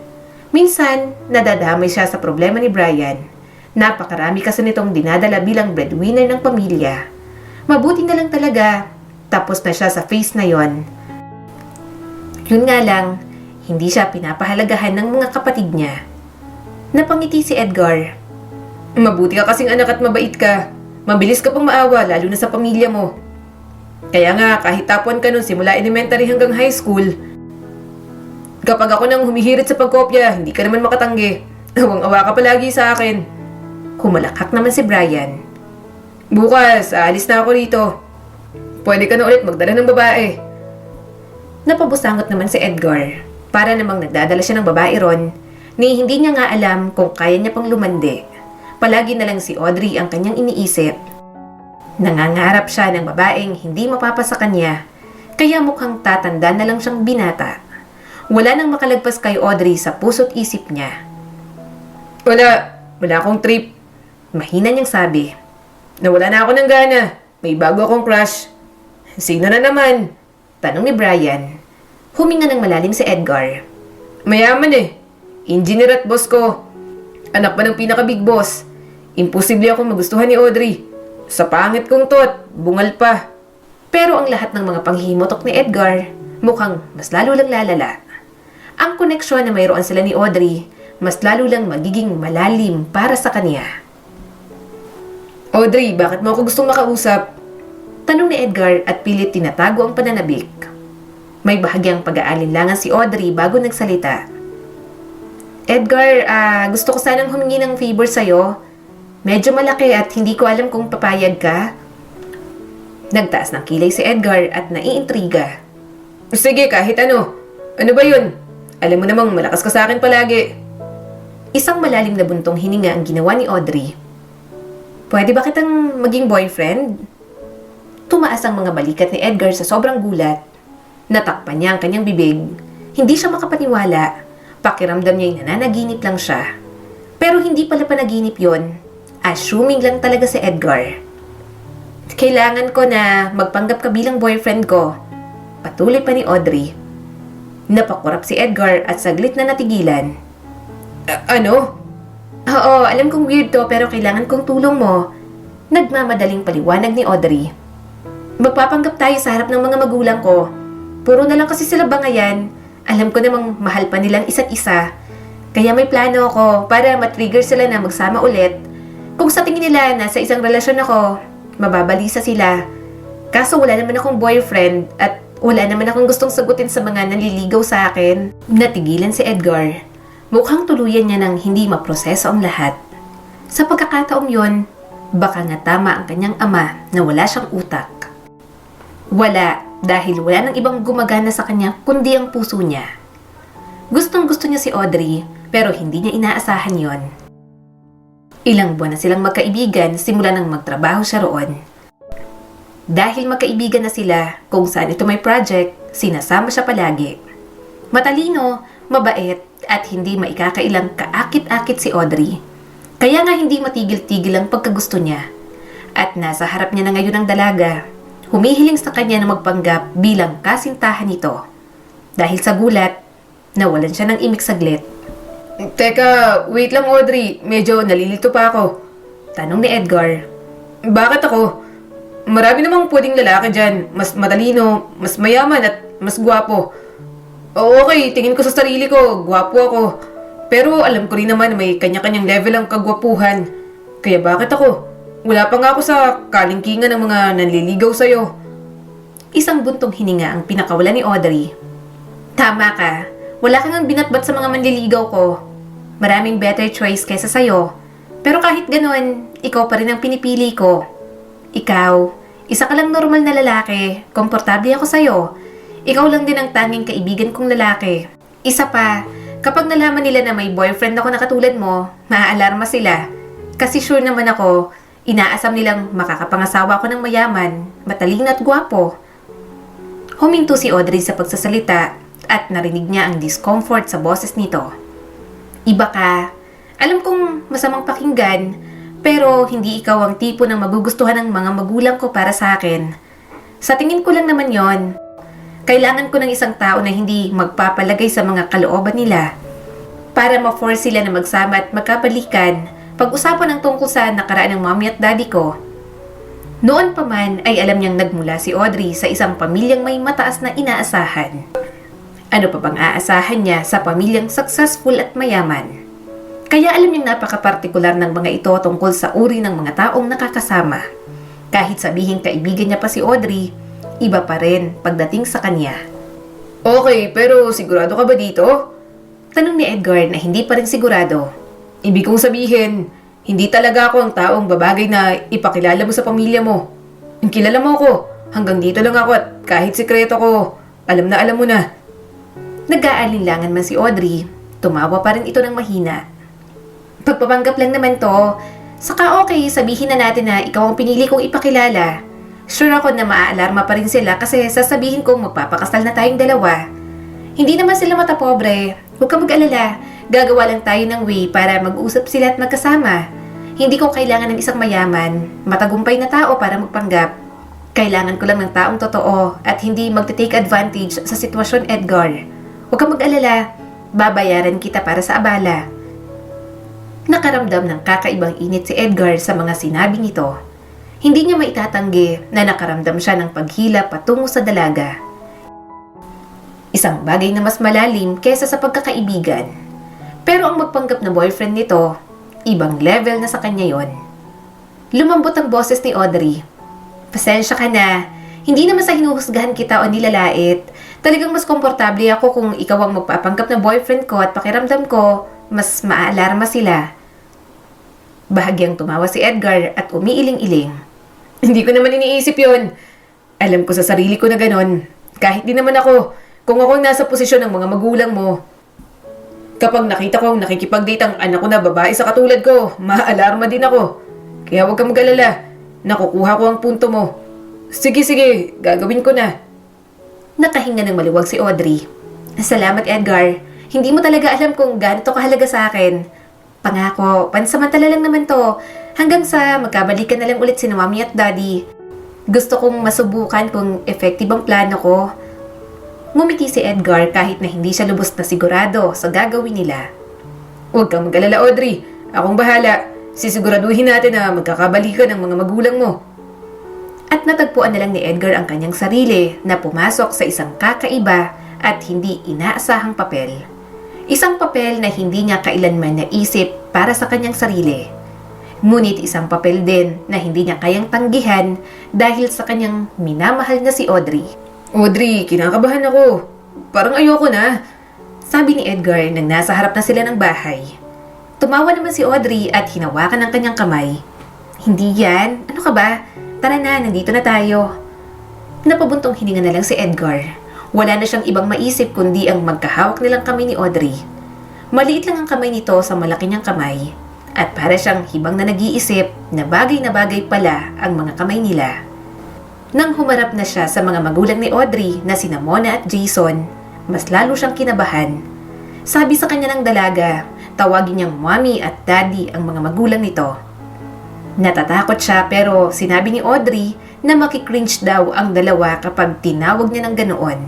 Minsan, nadadamay siya sa problema ni Brian. Napakarami kasi nitong dinadala bilang breadwinner ng pamilya. Mabuti na lang talaga, tapos na siya sa phase na yon. Yun nga lang, hindi siya pinapahalagahan ng mga kapatid niya. Napangiti si Edgar. Mabuti ka kasing anak at mabait ka. Mabilis ka pang maawa, lalo na sa pamilya mo. Kaya nga, kahit tapuan ka nun simula elementary hanggang high school, kapag ako nang humihirit sa pagkopya, hindi ka naman makatanggi. Awang-awa ka palagi sa akin. Humalakhak naman si Brian. Bukas, aalis na ako rito. Pwede ka na ulit magdala ng babae. Napabusangot naman si Edgar. Para namang nagdadala siya ng babae ron, ni hindi niya nga alam kung kaya niya pang lumandi. Palagi na lang si Audrey ang kanyang iniisip. Nangangarap siya ng babaeng hindi mapapasa kanya, kaya mukhang tatanda na lang siyang binata. Wala nang makalagpas kay Audrey sa puso't isip niya. Wala akong trip. Mahina niyang sabi. Nawala na ako ng gana. May bago akong crush. Sino na naman? Tanong ni Brian. Huminga ng malalim si Edgar. Mayaman eh. Engineer at boss ko. Anak pa ng pinaka-big boss. Imposible akong magustuhan ni Audrey. Sa pangit kong tot, bungal pa. Pero ang lahat ng mga panghihimutok ni Edgar, mukhang mas lalo lang lalala. Ang koneksyon na mayroon sila ni Audrey, mas lalo lang magiging malalim para sa kanya. Audrey, bakit mo ako gustong makausap? Tanong ni Edgar at pilit tinatago ang pananabik. May bahagyang pag-aalinlangan si Audrey bago nagsalita. Edgar, gusto ko sanang humingi ng favor sa'yo. Medyo malaki at hindi ko alam kung papayag ka. Nagtaas ng kilay si Edgar at naiintriga. Sige, kahit ano. Ano ba yun? Alam mo namang malakas ka sa akin palagi. Isang malalim na buntong hininga ang ginawa ni Audrey. Pwede ba kitang maging boyfriend? Tumaas ang mga balikat ni Edgar sa sobrang gulat. Natakpan niya ang kanyang bibig. Hindi siya makapaniwala. Pakiramdam niya'y nananaginip lang siya. Pero hindi pala panaginip yon. Assuming lang talaga si Edgar. Kailangan ko na magpanggap ka bilang boyfriend ko. Patuloy pa ni Audrey. Napakurap si Edgar at saglit na natigilan. Ano? Oo, alam kong weird to pero kailangan kong tulong mo. Nagmamadaling paliwanag ni Audrey. Magpapanggap tayo sa harap ng mga magulang ko. Puro na lang kasi sila bangayan. Alam ko namang mahal pa nilang isa't isa. Kaya may plano ako para matrigger sila na magsama ulit. Kung sa tingin nila nasa isang relasyon ako, mababalisa sila. Kaso wala naman akong boyfriend at wala naman akong gustong sagutin sa mga naliligaw sa akin. Natigilan si Edgar. Mukhang tuluyan niya nang hindi maproseso ang lahat. Sa pagkakataong yon, baka nga tama ang kanyang ama na wala siyang utak. Wala dahil wala nang ibang gumagana sa kanya kundi ang puso niya. Gustong gusto niya si Audrey pero hindi niya inaasahan yon. Ilang buwan na silang magkaibigan simula nang magtrabaho siya roon. Dahil magkaibigan na sila, kung saan ito may project, sinasama siya palagi. Matalino, mabait, at hindi maikakailang kaakit-akit si Audrey. Kaya nga hindi matigil-tigil ang pagkagusto niya. At nasa harap niya na ngayon ang dalaga, humihiling sa kanya na magpanggap bilang kasintahan nito. Dahil sa gulat, nawalan siya ng imik saglit. Teka, wait lang Audrey. Medyo nalilito pa ako. Tanong ni Edgar. Bakit ako? Marami namang pwedeng lalaki dyan. Mas matalino, mas mayaman at mas gwapo. Oo, okay, tingin ko sa sarili ko, gwapo ako. Pero alam ko rin naman na may kanya-kanyang level ang kagwapuhan. Kaya bakit ako? Wala pa nga ako sa kalingkingan ng mga nanliligaw sa'yo. Isang buntong hininga ang pinakawala ni Audrey. Tama ka. Wala kang binatbat sa mga manliligaw ko. Maraming better choice kaysa sa'yo. Pero kahit ganoon, ikaw pa rin ang pinipili ko. Ikaw, Isa ka lang normal na lalaki. Komportable ako sa'yo. Ikaw lang din ang tanging kaibigan kong lalaki. Isa pa, kapag nalaman nila na may boyfriend ako na katulad mo, maaalarma sila. Kasi sure naman ako, inaasam nilang makakapangasawa ko ng mayaman, matalino at gwapo. Huminto si Audrey sa pagsasalita at narinig niya ang discomfort sa boses nito. Iba ka. Alam kong masamang pakinggan, pero hindi ikaw ang tipo ng magugustuhan ng mga magulang ko para sa akin. Sa tingin ko lang naman yon. Kailangan ko ng isang tao na hindi magpapalagay sa mga kalooban nila para ma-force sila na magsama at magkabalikan pag-usapan ng tungkol sa nakaraan ng mommy at daddy ko. Noon pa man ay alam niyang nagmula si Audrey sa isang pamilyang may mataas na inaasahan. Ano pa bang aasahan niya sa pamilyang successful at mayaman? Kaya alam niyang napaka-partikular ng mga ito tungkol sa uri ng mga taong nakakasama. Kahit sabihin kaibigan niya pa si Audrey, iba pa rin pagdating sa kanya. Okay, pero sigurado ka ba dito? Tanong ni Edgar na hindi pa rin sigurado. Ibig kong sabihin, hindi talaga ako ang taong babagay na ipakilala mo sa pamilya mo. Ang kilala mo ako, hanggang dito lang ako at kahit sikreto ko, alam mo na. Nag-aalinlangan man si Audrey, tumawa pa rin ito ng mahina. Pagpapanggap lang naman to, saka okay sabihin na natin na ikaw ang pinili kong ipakilala. Sure ako na maaalarma pa rin sila kasi sasabihin kong magpapakasal na tayong dalawa. Hindi naman sila matapobre, huwag ka mag-alala, gagawa lang tayo ng way para mag-usap sila at magkasama. Hindi ko kailangan ng isang mayaman, matagumpay na tao para magpanggap. Kailangan ko lang ng taong totoo at hindi magte-take advantage sa sitwasyon, Edgar. Huwag ka mag-alala, babayaran kita para sa abala. Nakaramdam ng kakaibang init si Edgar sa mga sinabi nito. Hindi niya maitatanggi na nakaramdam siya ng paghila patungo sa dalaga. Isang bagay na mas malalim kesa sa pagkakaibigan. Pero ang magpanggap na boyfriend nito, ibang level na sa kanya yon. Lumambot ang boses ni Audrey. Pasensya ka na, hindi naman sa hinuhusgahan kita o nilalait. Talagang mas komportable ako kung ikaw ang magpapanggap na boyfriend ko at pakiramdam ko, mas maaalarma sila. Bahagyang tumawa si Edgar at umiiling-iling. Hindi ko naman iniisip yon. Alam ko sa sarili ko na ganon. Kahit di naman ako, kung ako nasa posisyon ng mga magulang mo. Kapag nakita ko ang nakikipag-date ang anak ko na babae sa katulad ko, maaalarma din ako. Kaya huwag kang mag-alala. Nakukuha ko ang punto mo. Sige, gagawin ko na. Nakahinga ng maluwag si Audrey. Salamat, Edgar. Hindi mo talaga alam kung gaano to kahalaga sa akin. Pangako, pansamantala lang naman to. Hanggang sa magkabalikan na lang ulit si mommy at daddy. Gusto kong masubukan kung effective ang plano ko. Ngumiti si Edgar kahit na hindi siya lubos na sigurado sa gagawin nila. Huwag kang mag-alala, Audrey. Akong bahala. Sisiguraduhin natin na magkakabalikan ng mga magulang mo. At natagpuan na lang ni Edgar ang kanyang sarili na pumasok sa isang kakaiba at hindi inaasahang papel. Isang papel na hindi niya kailanman naisip para sa kanyang sarili. Ngunit isang papel din na hindi niya kayang tanggihan dahil sa kanyang minamahal na si Audrey. Audrey, kinakabahan ako. Parang ayoko na. Sabi ni Edgar nang nasa harap na sila ng bahay. Tumawa naman si Audrey at hinawakan ang kanyang kamay. Hindi yan. Ano ka ba? Tara na, nandito na tayo. Napabuntong hininga na lang si Edgar. Wala na siyang ibang maisip kundi ang magkahawak nilang kamay ni Audrey. Maliit lang ang kamay nito sa malaki niyang kamay. At para siyang hibang na nag-iisip na bagay pala ang mga kamay nila. Nang humarap na siya sa mga magulang ni Audrey na sina Mona at Jason, mas lalo siyang kinabahan. Sabi sa kanya ng dalaga, tawagin niyang mommy at daddy ang mga magulang nito. Natatakot siya pero sinabi ni Audrey na makikringe daw ang dalawa kapag tinawag niya ng ganoon.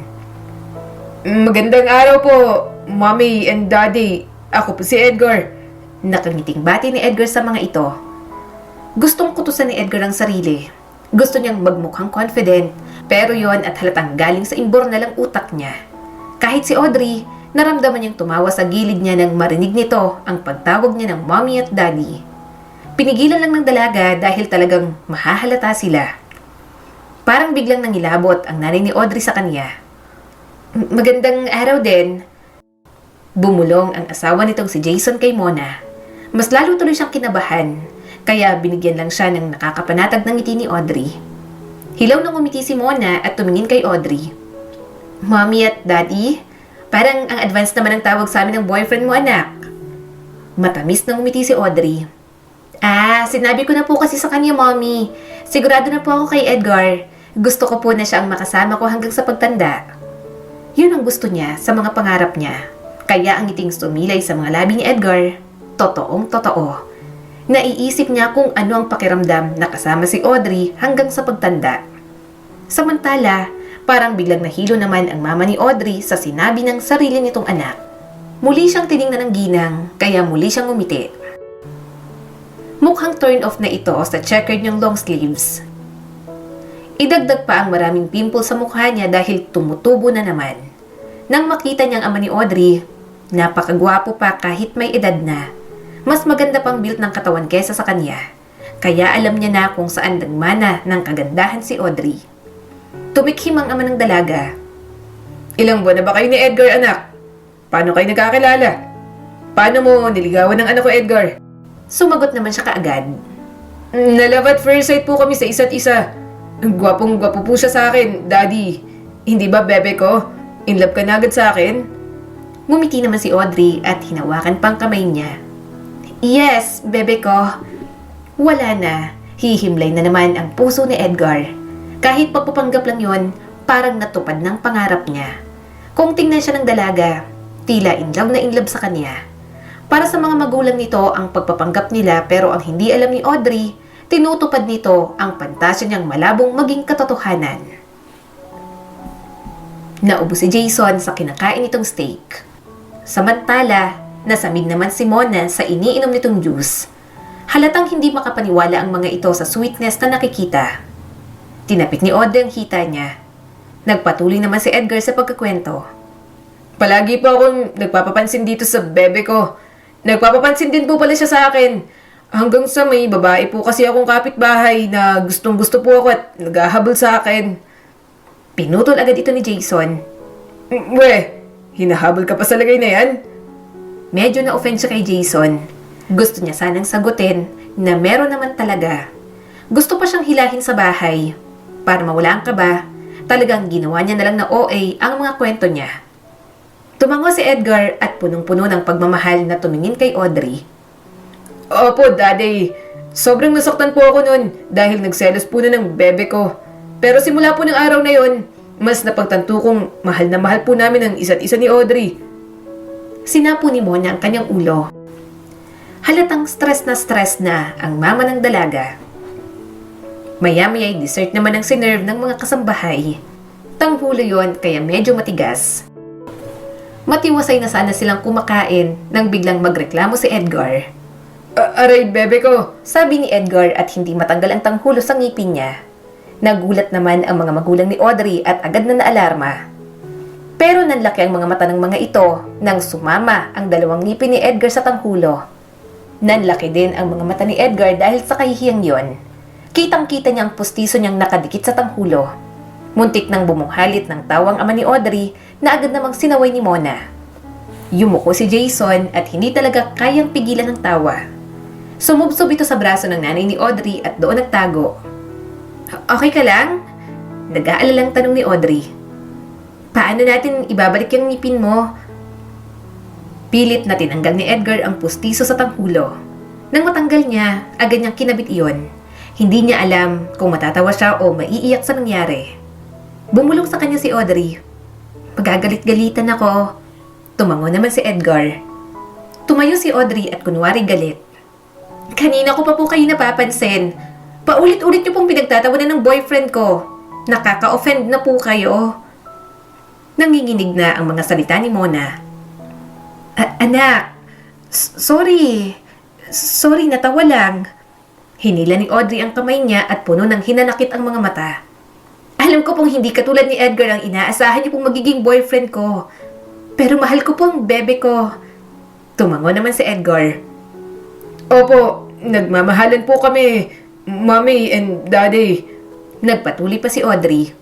Magandang araw po, mommy and daddy. Ako po si Edgar. Nakangiting bati ni Edgar sa mga ito. Gustong kutusan ni Edgar ang sarili. Gusto niyang magmukhang confident, pero yon at halatang galing sa imbor na lang utak niya. Kahit si Audrey, naramdaman niyang tumawa sa gilid niya nang marinig nito ang pagtawag niya ng mommy at daddy. Pinigilan lang ng dalaga dahil talagang mahahalata sila. Parang biglang nangilabot ang nanay ni Audrey sa kanya. Magandang araw din. Bumulong ang asawa nitong si Jason kay Mona. Mas lalo tuloy siyang kinabahan, kaya binigyan lang siya ng nakakapanatag ng ngiti ni Audrey. Hilaw nang umiti si Mona at tumingin kay Audrey. Mommy at Daddy? Parang ang advance naman ang tawag sa amin ng boyfriend mo, anak. Matamis nang umiti si Audrey. Sinabi ko na po kasi sa kanya, Mommy. Sigurado na po ako kay Edgar. Gusto ko po na siya ang makasama ko hanggang sa pagtanda. Yun ang gusto niya sa mga pangarap niya. Kaya ang ngiting sumilay sa mga labi ni Edgar, totoong totoo. Naiisip niya kung ano ang pakiramdam na kasama si Audrey hanggang sa pagtanda. Samantala, parang biglang nahilo naman ang mama ni Audrey sa sinabi ng sarili nitong anak. Muli siyang tiningnan ng ginang, kaya muli siyang umiti. Mukhang turn off na ito sa checkered niyang long sleeves. Idagdag pa ang maraming pimple sa mukha niya dahil tumutubo na naman. Nang makita niyang ama ni Audrey, napakagwapo pa kahit may edad na. Mas maganda pang build ng katawan kesa sa kanya. Kaya alam niya na kung saan nagmana ng kagandahan si Audrey. Tumikhim ang ama ng dalaga. Ilang buwan na ba kayo ni Edgar, anak? Paano kayo nagkakilala? Paano mo niligawan ng anak ko, Edgar? Sumagot naman siya kaagad. Na-love at first sight po kami sa isa't isa. Gwapong-gwapo po siya sa akin, Daddy. Hindi ba, bebe ko? In love ka na agad sa akin? Ngumiti naman si Audrey at hinawakan pang kamay niya. Yes, bebe ko. Wala na. Hihimlay na naman ang puso ni Edgar. Kahit pagpapanggap lang yon, parang natupad ng pangarap niya. Kung tingnan siya ng dalaga, tila in love sa kanya. Para sa mga magulang nito ang pagpapanggap nila pero ang hindi alam ni Audrey, tinutupad nito ang pantasya niyang malabong maging katotohanan. Naubos si Jason sa kinakain nitong steak. Samantala, nasamid naman si Mona sa iniinom nitong juice. Halatang hindi makapaniwala ang mga ito sa sweetness na nakikita. Tinapik ni Audrey ang hita niya. Nagpatuloy naman si Edgar sa pagkakwento. Palagi po akong nagpapapansin dito sa bebe ko. Nagpapapansin din po pala siya sa akin. Hanggang sa may babae po kasi akong kapitbahay na gustong gusto po ako at naghahabol sa akin. Pinutol agad ito ni Jason. Hinahabol ka pa sa lagay na yan? Medyo na-offend siya kay Jason. Gusto niya sanang sagutin na meron naman talaga. Gusto pa siyang hilahin sa bahay. Para mawala ang kaba, talagang ginawa niya na lang na OA ang mga kwento niya. Tumango si Edgar at punong-puno ng pagmamahal na tumingin kay Audrey. Opo, Daddy. Sobrang nasaktan po ako nun dahil nagselos po na ng bebe ko. Pero simula po ng araw na yon, mas napagtanto kong mahal na mahal po namin ang isa't isa ni Audrey. Sinapo ni Mona ang kanyang ulo. Halatang stress na ang mama ng dalaga. Maya-maya ay dessert naman ang sinerve ng mga kasambahay. Tanghulo yon kaya medyo matigas. Matiwasay na sana silang kumakain nang biglang magreklamo si Edgar. Aray, bebe ko, sabi ni Edgar at hindi matanggal ang tanghulo sa ngipin niya. Nagulat naman ang mga magulang ni Audrey at agad na naalarma. Pero nanlaki ang mga mata ng mga ito nang sumama ang dalawang ngipin ni Edgar sa tanghulo. Nanlaki din ang mga mata ni Edgar dahil sa kahihiyang yon. Kitang-kita niya ang pustiso niyang nakadikit sa tanghulo. Muntik nang bumunghalit ng tawang ama ni Audrey na agad namang sinaway ni Mona. Yumuko si Jason at hindi talaga kayang pigilan ng tawa. Sumubsob ito sa braso ng nanay ni Audrey at doon nagtago. Okay ka lang? Nag-aalalang tanong ni Audrey. Paano natin ibabalik yung ngipin mo? Pilit na tinanggal ni Edgar ang pustiso sa tanghulo. Nang matanggal niya, agad niyang kinabit iyon. Hindi niya alam kung matatawa siya o maiiyak sa nangyari. Bumulong sa kanya si Audrey. Pagagalit-galitan ako. Tumango naman si Edgar. Tumayo si Audrey at kunwari galit. Kanina ko pa po kayo napapansin. Paulit-ulit niyo pong pinagtatawanan ng boyfriend ko. Nakaka-offend na po kayo. Nanginginig na ang mga salita ni Mona. Anak, sorry. Sorry, natawa lang. Hinila ni Audrey ang kamay niya at puno ng hinanakit ang mga mata. Alam ko pong hindi katulad ni Edgar ang inaasahan niyo pong magiging boyfriend ko. Pero mahal ko po ang bebe ko. Tumango naman si Edgar. Opo, nagmamahalan po kami, Mommy and Daddy. Nagpatuloy pa si Audrey.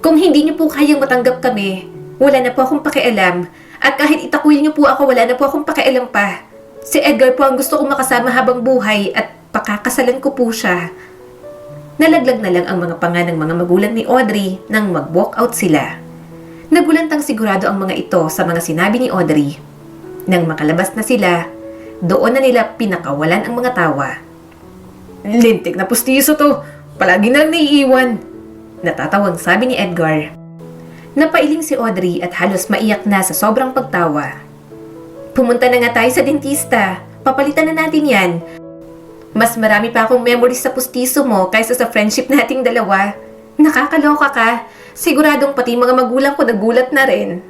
Kung hindi niyo po kayang matanggap kami, wala na po akong pakialam. At kahit itakwil niyo po ako, wala na po akong pakialam pa. Si Edgar po ang gusto kong makasama habang buhay at pakakasalan ko po siya. Nalaglag na lang ang mga panga ng mga magulang ni Audrey nang mag-walk out sila. Nagulantang sigurado ang mga ito sa mga sinabi ni Audrey. Nang makalabas na sila, doon na nila pinakawalan ang mga tawa. Lintik na pustiso to. Palagi na lang naiiwan. Natatawang sabi ni Edgar. Napailing si Audrey at halos maiyak na sa sobrang pagtawa. Pumunta na nga tayo sa dentista. Papalitan na natin yan. Mas marami pa akong memories sa pustiso mo kaysa sa friendship nating dalawa. Nakakaloka ka. Siguradong pati mga magulang ko nagulat na rin.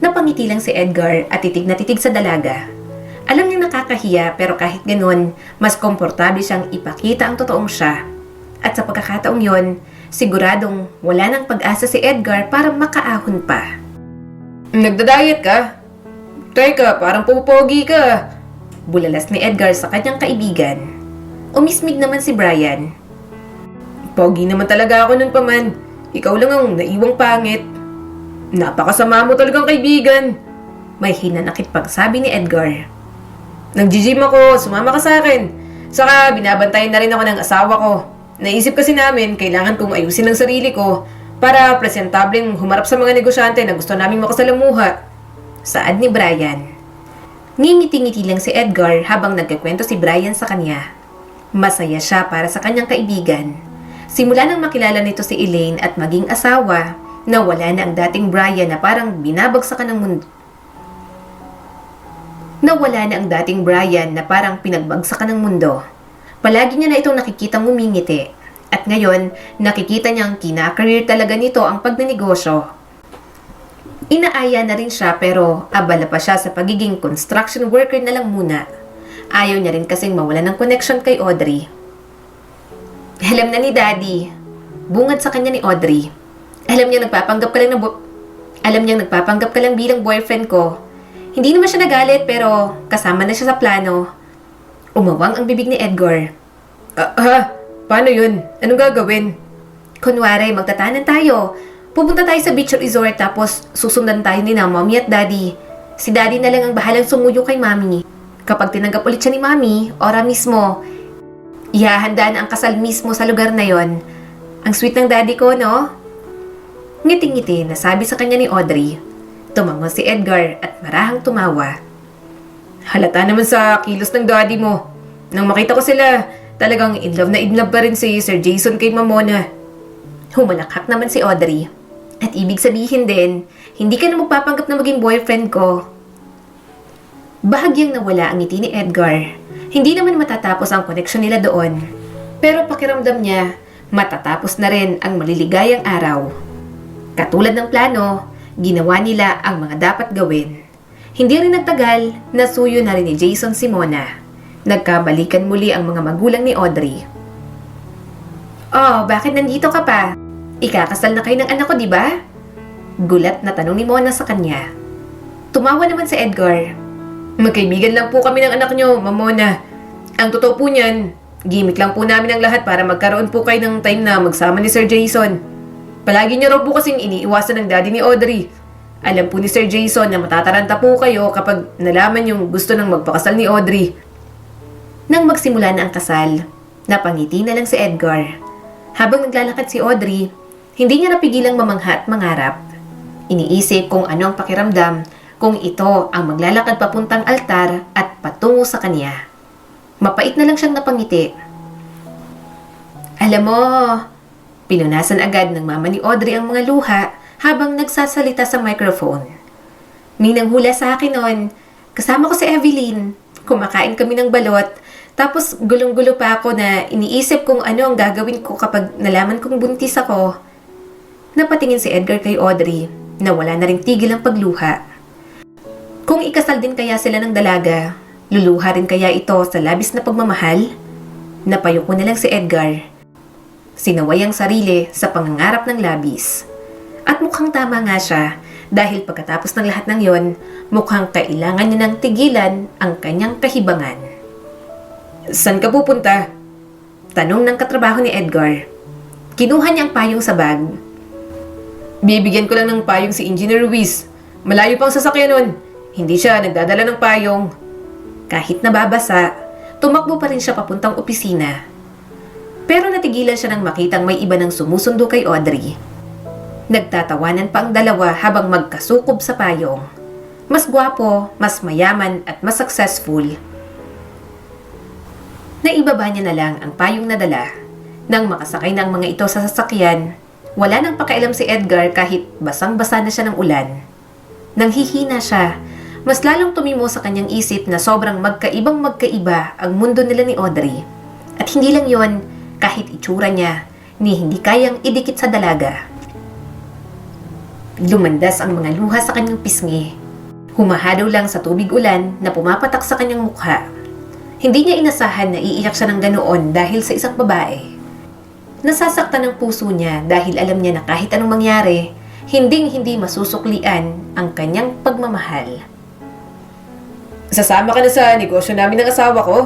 Napangiti lang si Edgar at titig na titig sa dalaga. Alam niyang nakakahiya pero kahit ganun, mas komportable siyang ipakita ang totoong siya. At sa pagkakataong yon, siguradong wala nang pag-asa si Edgar para makaahon pa. Nagda-diet ka? Teka, parang pupogi ka. Bulalas ni Edgar sa kanyang kaibigan. Umismig naman si Brian. Pogi naman talaga ako nun pa man. Ikaw lang ang naiwang pangit. Napakasama mo talagang kaibigan. May hinanakit pang sabi ni Edgar. Nag-gym ako, sumama ka sa akin. Saka binabantayan na rin ako ng asawa ko. Naisip kasi namin, kailangan kong ayusin ang sarili ko para presentableng humarap sa mga negosyante na gusto naming makasalamuha. Saad ni Brian. Ngingiti-ngiti lang si Edgar habang nagkikwento si Brian sa kanya. Masaya siya para sa kanyang kaibigan. Simula nang makilala nito si Elaine at maging asawa, nawala na ang dating Brian na parang binabagsakan ng mundo. Nawala na ang dating Brian na parang pinagbagsakan ng mundo. Palagi niya na itong nakikitang ngumingiti. At ngayon, nakikita niyang kinakareer talaga nito ang pagnenegosyo. Inaaya na rin siya pero abala pa siya sa pagiging construction worker na lang muna. Ayaw niya rin kasing mawalan ng connection kay Audrey. Alam na ni Daddy. Bungad sa kanya ni Audrey. Alam niyang nagpapanggap ka lang bilang boyfriend ko. Hindi naman siya nagalit pero kasama na siya sa plano. Umawang ang bibig ni Edgar. Paano yun? Anong gagawin? Kunwari, magtatanan tayo. Pupunta tayo sa beach resort tapos susundan tayo ni na Mommy at Daddy. Si Daddy na lang ang bahalang sumuyo kay Mommy. Kapag tinanggap ulit siya ni Mommy, ora mismo, ihahanda na ang kasal mismo sa lugar na yon. Ang sweet ng Daddy ko, no? Ngiti-ngiti na sabi sa kanya ni Audrey. Tumango si Edgar at marahang tumawa. Halata naman sa kilos ng daddy mo. Nang makita ko sila, talagang in love pa rin si Sir Jason kay Mamona. Humalakhak naman si Audrey. At ibig sabihin din, hindi ka na magpapanggap na maging boyfriend ko. Bahagyang nawala ang ngiti ni Edgar. Hindi naman matatapos ang koneksyon nila doon. Pero pakiramdam niya, matatapos na rin ang maliligayang araw. Katulad ng plano, ginawa nila ang mga dapat gawin. Hindi rin nagtagal, nasuyo na rin ni Jason si Mona. Nagkabalikan muli ang mga magulang ni Audrey. Oh, bakit nandito ka pa? Ikakasal na kayo ng anak ko, di ba? Gulat na tanong ni Mona sa kanya. Tumawa naman si Edgar. Magkaibigan lang po kami ng anak nyo, Mamona. Ang totoo po niyan, gimmick lang po namin ang lahat para magkaroon po kayo ng time na magsama ni Sir Jason. Palagi niyo raw po kasing iniiwasan ng daddy ni Audrey. Alam po ni Sir Jason na matataranta po kayo kapag nalaman yung gusto ng magpakasal ni Audrey. Nang magsimula na ang kasal, napangiti na lang si Edgar. Habang naglalakad si Audrey, hindi niya napigilang mamangha at mangarap. Iniisip kung ano ang pakiramdam kung ito ang maglalakad papuntang altar at patungo sa kanya. Mapait na lang siyang napangiti. Alam mo, pinunasan agad ng mama ni Audrey ang mga luha habang nagsasalita sa microphone. May nanghula sa akin noon, kasama ko si Evelyn. Kumakain kami ng balot, tapos gulong-gulo pa ako na iniisip kung ano ang gagawin ko kapag nalaman kong buntis ako. Napatingin si Edgar kay Audrey na wala na ring tigil ang pagluha. Kung ikasal din kaya sila ng dalaga, luluha rin kaya ito sa labis na pagmamahal? Napayuko na lang si Edgar. Sinaway ang sarili sa pangangarap ng labis. At mukhang tama nga siya dahil pagkatapos ng lahat ng yon, mukhang kailangan niya ng tigilan ang kanyang kahibangan. Saan ka pupunta? Tanong ng katrabaho ni Edgar. Kinuha niya ang payong sa bag. Bibigyan ko lang ng payong si Engineer Ruiz. Malayo pang sasakyan nun. Hindi siya nagdadala ng payong. Kahit nababasa, tumakbo pa rin siya papuntang opisina. Pero natigilan siya nang makitang may iba nang sumusundo kay Audrey. Nagtatawanan pa ang dalawa habang magkasukob sa payong. Mas gwapo, mas mayaman at mas successful. Naibaba niya na lang ang payong na dala. Nang makasakay na ang mga ito sa sasakyan, wala nang pakialam si Edgar kahit basang-basa na siya ng ulan. Nang hihina siya, mas lalong tumimo sa kanyang isip na sobrang magkaibang-magkaiba ang mundo nila ni Audrey. At hindi lang yon, kahit itsura niya, ni hindi kayang idikit sa dalaga. Lumandas ang mga luha sa kanyang pisngi. Humahadaw lang sa tubig ulan na pumapatak sa kanyang mukha. Hindi niya inasahan na iiyak siya ng ganoon dahil sa isang babae. Nasasaktan ang puso niya dahil alam niya na kahit anong mangyari, hinding-hindi masusuklian ang kanyang pagmamahal. Sasama ka na sa negosyo namin ng asawa ko?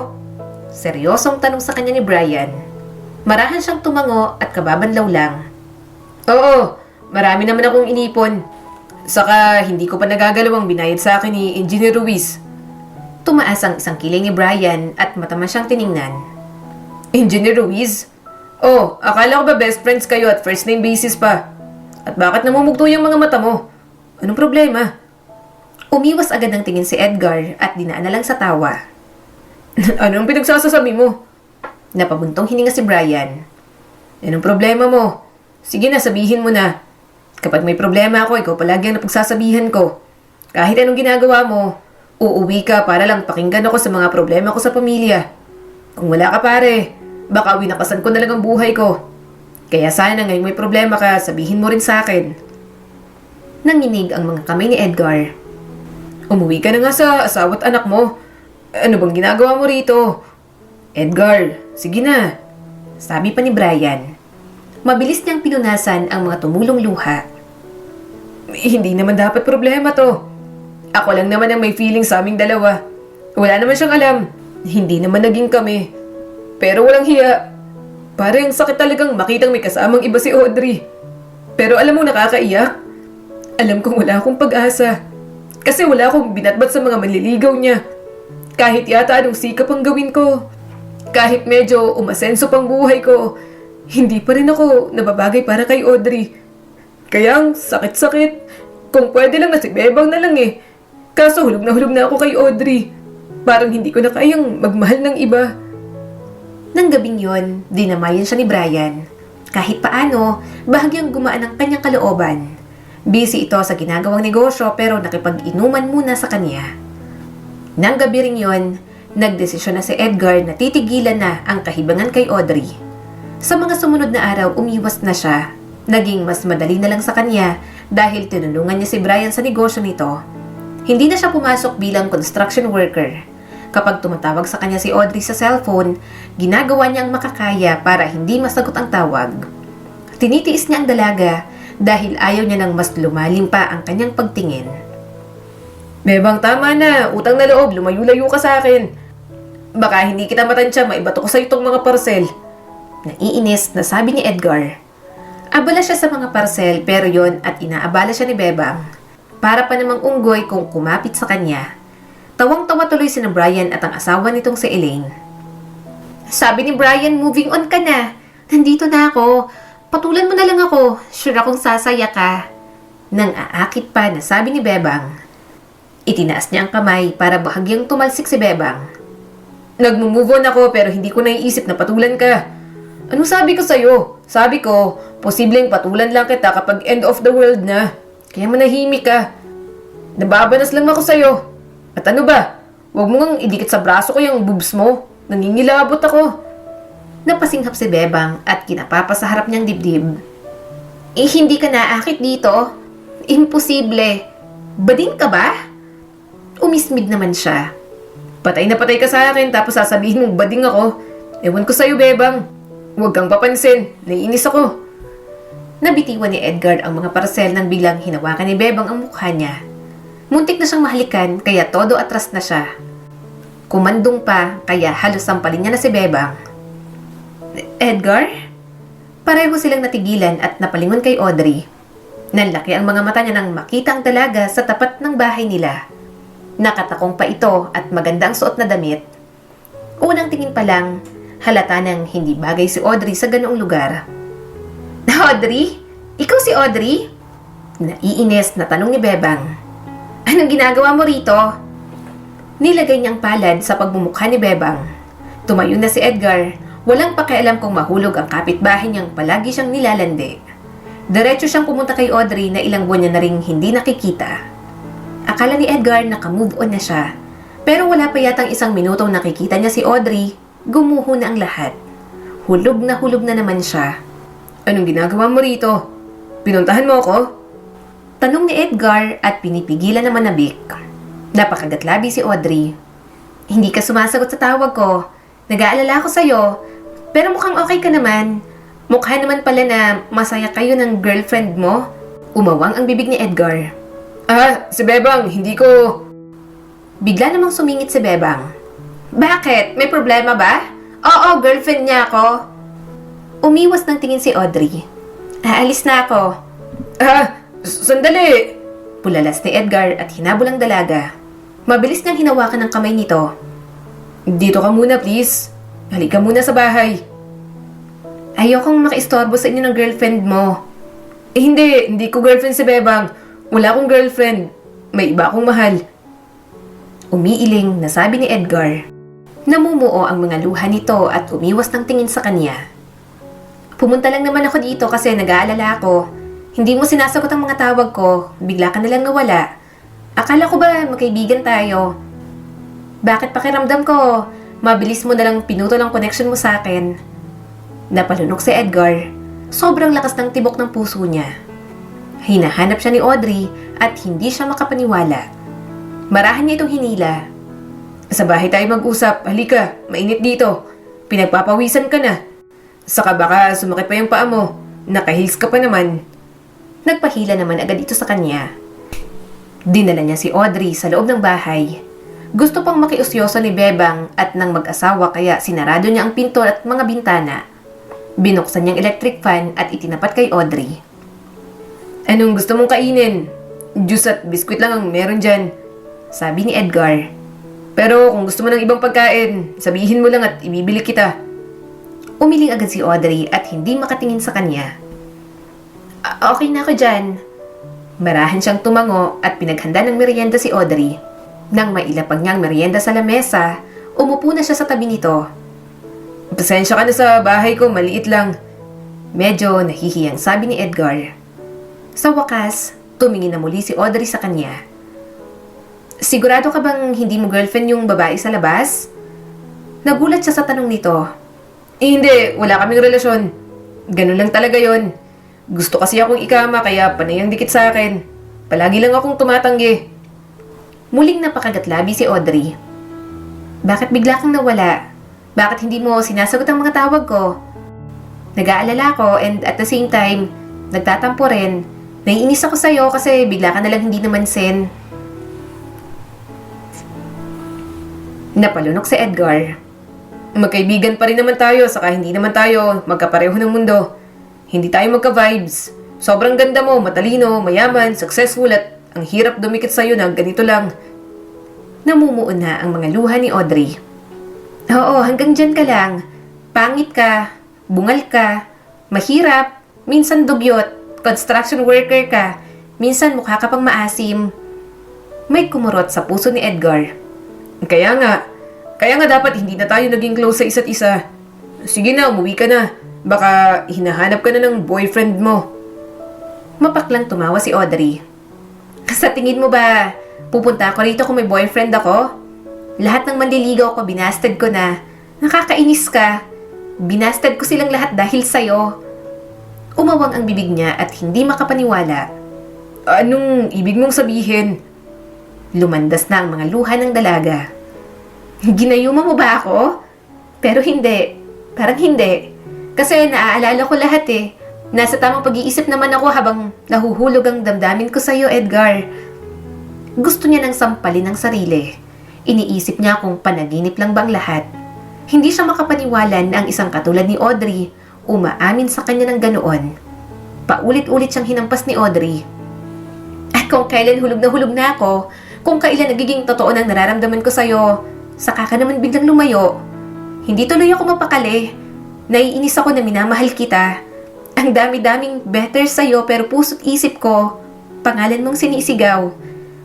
Seryosong tanong sa kanya ni Brian. Marahan siyang tumango at kababanlaw lang. Oo, marami naman akong inipon. Saka hindi ko pa nagagalawang binayad sa akin ni Engineer Ruiz. Tumaas ang isang kilay ni Brian at matama siyang tiningnan. Engineer Ruiz? Oh, akala ko ba best friends kayo at first name basis pa? At bakit namumugto yung mga mata mo? Anong problema? Umiwas agad ng tingin si Edgar at dinaan na lang sa tawa. Anong pinagsasasabi mo? Napabuntong hininga si Brian. Anong problema mo? Sige na, sabihin mo na. Kapag may problema ako, ikaw palagi ang napagsasabihan ko. Kahit anong ginagawa mo, uuwi ka para lang pakinggan ako sa mga problema ko sa pamilya. Kung wala ka pare, baka winakasan ko na lang ang buhay ko. Kaya sana ngayong may problema ka, sabihin mo rin sa akin. Nanginig ang mga kamay ni Edgar. Umuwi ka na nga sa asawa't anak mo. Ano bang ginagawa mo rito? Edgar, sige na. Sabi pa ni Brian. Mabilis niyang pinunasan ang mga tumulong luha. Hindi naman dapat problema to. Ako lang naman ang may feeling sa aming dalawa. Wala naman siyang alam. Hindi naman naging kami. Pero walang hiya. Parang sakit talagang makitang may kasamang iba si Audrey. Pero alam mo nakakaiyak. Alam kong wala akong pag-asa. Kasi wala akong binatbat sa mga manliligaw niya. Kahit yata anong sikap ang gawin ko. Kahit medyo umasenso pang buhay ko, hindi pa rin ako nababagay para kay Audrey. Kaya ang sakit-sakit. Kung pwede lang na si Bebang na lang eh. Kaso hulog na ako kay Audrey. Parang hindi ko na kayang magmahal ng iba. Nang gabing yon, dinamayan siya ni Brian. Kahit paano, bahagyang gumaan ang kanyang kalooban. Busy ito sa ginagawang negosyo pero nakipag-inuman muna sa kanya. Nang gabi ring yon, nagdesisyon na si Edgar na titigilan na ang kahibangan kay Audrey. Sa mga sumunod na araw, umiwas na siya. Naging mas madali na lang sa kanya dahil tinulungan niya si Brian sa negosyo nito. Hindi na siya pumasok bilang construction worker. Kapag tumatawag sa kanya si Audrey sa cellphone, ginagawa niya ang makakaya para hindi masagot ang tawag. Tinitiis niya ang dalaga dahil ayaw niya nang mas lumalim pa ang kanyang pagtingin. Bebang, tama na. Utang na loob. Lumayo-layo ka sa akin. Baka hindi kita matansya, maibato ko sa itong mga parcel. Naiinis na sabi ni Edgar. Abala siya sa mga parcel pero yon at inaabala siya ni Bebang. Para pa namang unggoy kung kumapit sa kanya. Tawang-tawa tuloy si Brian at ang asawa nitong si Elaine. Sabi ni Brian, moving on ka na. Nandito na ako. Patulan mo na lang ako. Sure akong sasaya ka. Nang aakit pa na sabi ni Bebang. Itinaas niya ang kamay para bahagyang tumalsik si Bebang. Nagmo-move on ako pero hindi ko naiisip na patulan ka. Anong sabi ko sa'yo? Sabi ko, posibleng patulan lang kita kapag end of the world na. Kaya manahimik ka. Nababanas lang ako sa'yo. At ano ba? Huwag mo ngang idikit sa braso ko yung boobs mo. Nangingilabot ako. Napasinghap si Bebang at kinapapa sa harap niyang dibdib. Hindi ka naakit dito? Imposible. Bading ka ba? Umismid naman siya. Patay na patay ka sa akin tapos sasabihin mong bading ako. Ewan ko sa'yo, Bebang. Huwag kang papansin. Naiinis ako. Nabitiwan ni Edgar ang mga parcel nang biglang hinawakan ni Bebang ang mukha niya. Muntik na siyang mahalikan kaya todo atras na siya. Kumandong pa kaya halos sampalin niya na si Bebang. Edgar? Pareho silang natigilan at napalingon kay Audrey. Nanlaki ang mga mata niya nang makita ang dalaga sa tapat ng bahay nila. Nakatakong pa ito at maganda ang suot na damit. Unang tingin pa lang, Halata nang hindi bagay si Audrey sa ganoong lugar. Audrey? Ikaw si Audrey? Naiinis na tanong ni Bebang. Anong ginagawa mo rito? Nilagay niyang palad sa pagmumukha ni Bebang. Tumayo na si Edgar, walang pakialam kung mahulog ang kapitbahay niyang palagi siyang nilalandi. Diretso siyang pumunta kay Audrey na ilang buwan niya na ring hindi nakikita. Akala ni Edgar naka-move on na siya, pero wala pa yatang isang minutong nakikita niya si Audrey, gumuho na ang lahat. Hulog na naman siya. Anong ginagawa mo rito? Pinuntahan mo ako? Tanong ni Edgar at pinipigilan naman na Vic. Napakagatlabi si Audrey. Hindi ka sumasagot sa tawag ko. Nag-aalala ako sa'yo. Pero mukhang okay ka naman. Mukha naman pala na masaya kayo ng girlfriend mo. Umawang ang bibig ni Edgar. Si Bebang, hindi ko... Bigla namang sumingit si Bebang. Bakit? May problema ba? Oo, girlfriend niya ako. Umiwas ng tingin si Audrey. Aalis na ako. Sandali! Pulalas ni Edgar at hinabol ang dalaga. Mabilis niyang hinawakan ang kamay nito. Dito ka muna, please. Halika muna sa bahay. Ayokong makaistorbo sa inyo ng girlfriend mo. Hindi ko girlfriend si Bebang. Wala akong girlfriend. May iba akong mahal. Umiiling na sabi ni Edgar. Namumuo ang mga luha nito at umiwas ng tingin sa kanya. Pumunta lang naman ako dito kasi nag-aalala ako. Hindi mo sinasagot ang mga tawag ko, bigla ka nalang nawala. Akala ko ba magkaibigan tayo? Bakit pakiramdam ko, mabilis mo nalang pinutol ang connection mo sa akin? Napalunok si Edgar. Sobrang lakas ng tibok ng puso niya. Hinahanap siya ni Audrey at hindi siya makapaniwala. Marahan niya itong hinila. Sa bahay tayo mag-usap, halika, mainit dito. Pinagpapawisan ka na. Saka baka sumakit pa yung paa mo. Naka-heels ka pa naman. Nagpahila naman agad ito sa kanya. Dinala niya si Audrey sa loob ng bahay. Gusto pang makiusyoso ni Bebang at ng mag-asawa kaya sinarado niya ang pinto at mga bintana. Binuksan niyang electric fan at itinapat kay Audrey. Anong gusto mong kainin? Juice at biskwit lang ang meron dyan, sabi ni Edgar. Pero kung gusto mo ng ibang pagkain, sabihin mo lang at ibibili kita. Umiling agad si Audrey at hindi makatingin sa kanya. Okay na ako dyan. Marahan siyang tumango at pinaghanda ng merienda si Audrey. Nang mailapag niya ang merienda sa lamesa, umupo na siya sa tabi nito. Pasensya ka na sa bahay ko, maliit lang. Medyo nahihiyang sabi ni Edgar. Sa wakas, tumingin na muli si Audrey sa kanya. Sigurado ka bang hindi mo girlfriend yung babae sa labas? Nagulat siya sa tanong nito. Hindi, wala kaming relasyon. Ganun lang talaga yon. Gusto kasi akong ikama kaya panay ang dikit sa akin. Palagi lang akong tumatanggi. Muling napakagatlabi si Audrey. Bakit bigla kang nawala? Bakit hindi mo sinasagot ang mga tawag ko? Nag-aalala ko and at the same time, nagtatampo rin. Naiinis ako sa'yo kasi bigla ka nalang hindi namansin. Napalunok si Edgar. Magkaibigan pa rin naman tayo saka hindi naman tayo magkapareho ng mundo. Hindi tayo magka-vibes. Sobrang ganda mo, matalino, mayaman, successful at ang hirap dumikit sa'yo na ganito lang. Namumuo na ang mga luha ni Audrey. Oo, hanggang dyan ka lang. Pangit ka, bungal ka, mahirap, minsan dugyot, construction worker ka, minsan mukha ka pang maasim. May kumurot sa puso ni Edgar. Kaya nga dapat hindi na tayo naging close sa isa't isa. Sige na, umuwi ka na. Baka hinahanap ka na ng boyfriend mo. Mapaklang tumawa si Audrey. Sa tingin mo ba, pupunta ako rito kung may boyfriend ako? Lahat ng manliligaw ko, binasted ko na. Nakakainis ka. Binasted ko silang lahat dahil sa'yo. Umawang ang bibig niya at hindi makapaniwala. Anong ibig mong sabihin? Lumandas na ang mga luha ng dalaga. Ginayuma mo ba ako? Pero hindi. Parang hindi. Kasi naaalala ko lahat eh. Nasa tamang pag-iisip naman ako habang nahuhulog ang damdamin ko sa'yo, Edgar. Gusto niya nang sampalin ang sarili. Iniisip niya kung panaginip lang bang lahat. Hindi siya makapaniwala na ang isang katulad ni Audrey umaamin sa kanya ng ganoon. Paulit-ulit siyang hinampas ni Audrey. At kung kailan hulog na ako, kung kailan nagiging totoo ng nararamdaman ko sa'yo, saka ka naman biglang lumayo. Hindi tuloy ako mapakali. Naiinis ako na minamahal kita. Ang dami-daming better sa'yo pero puso't isip ko, pangalan mong sinisigaw.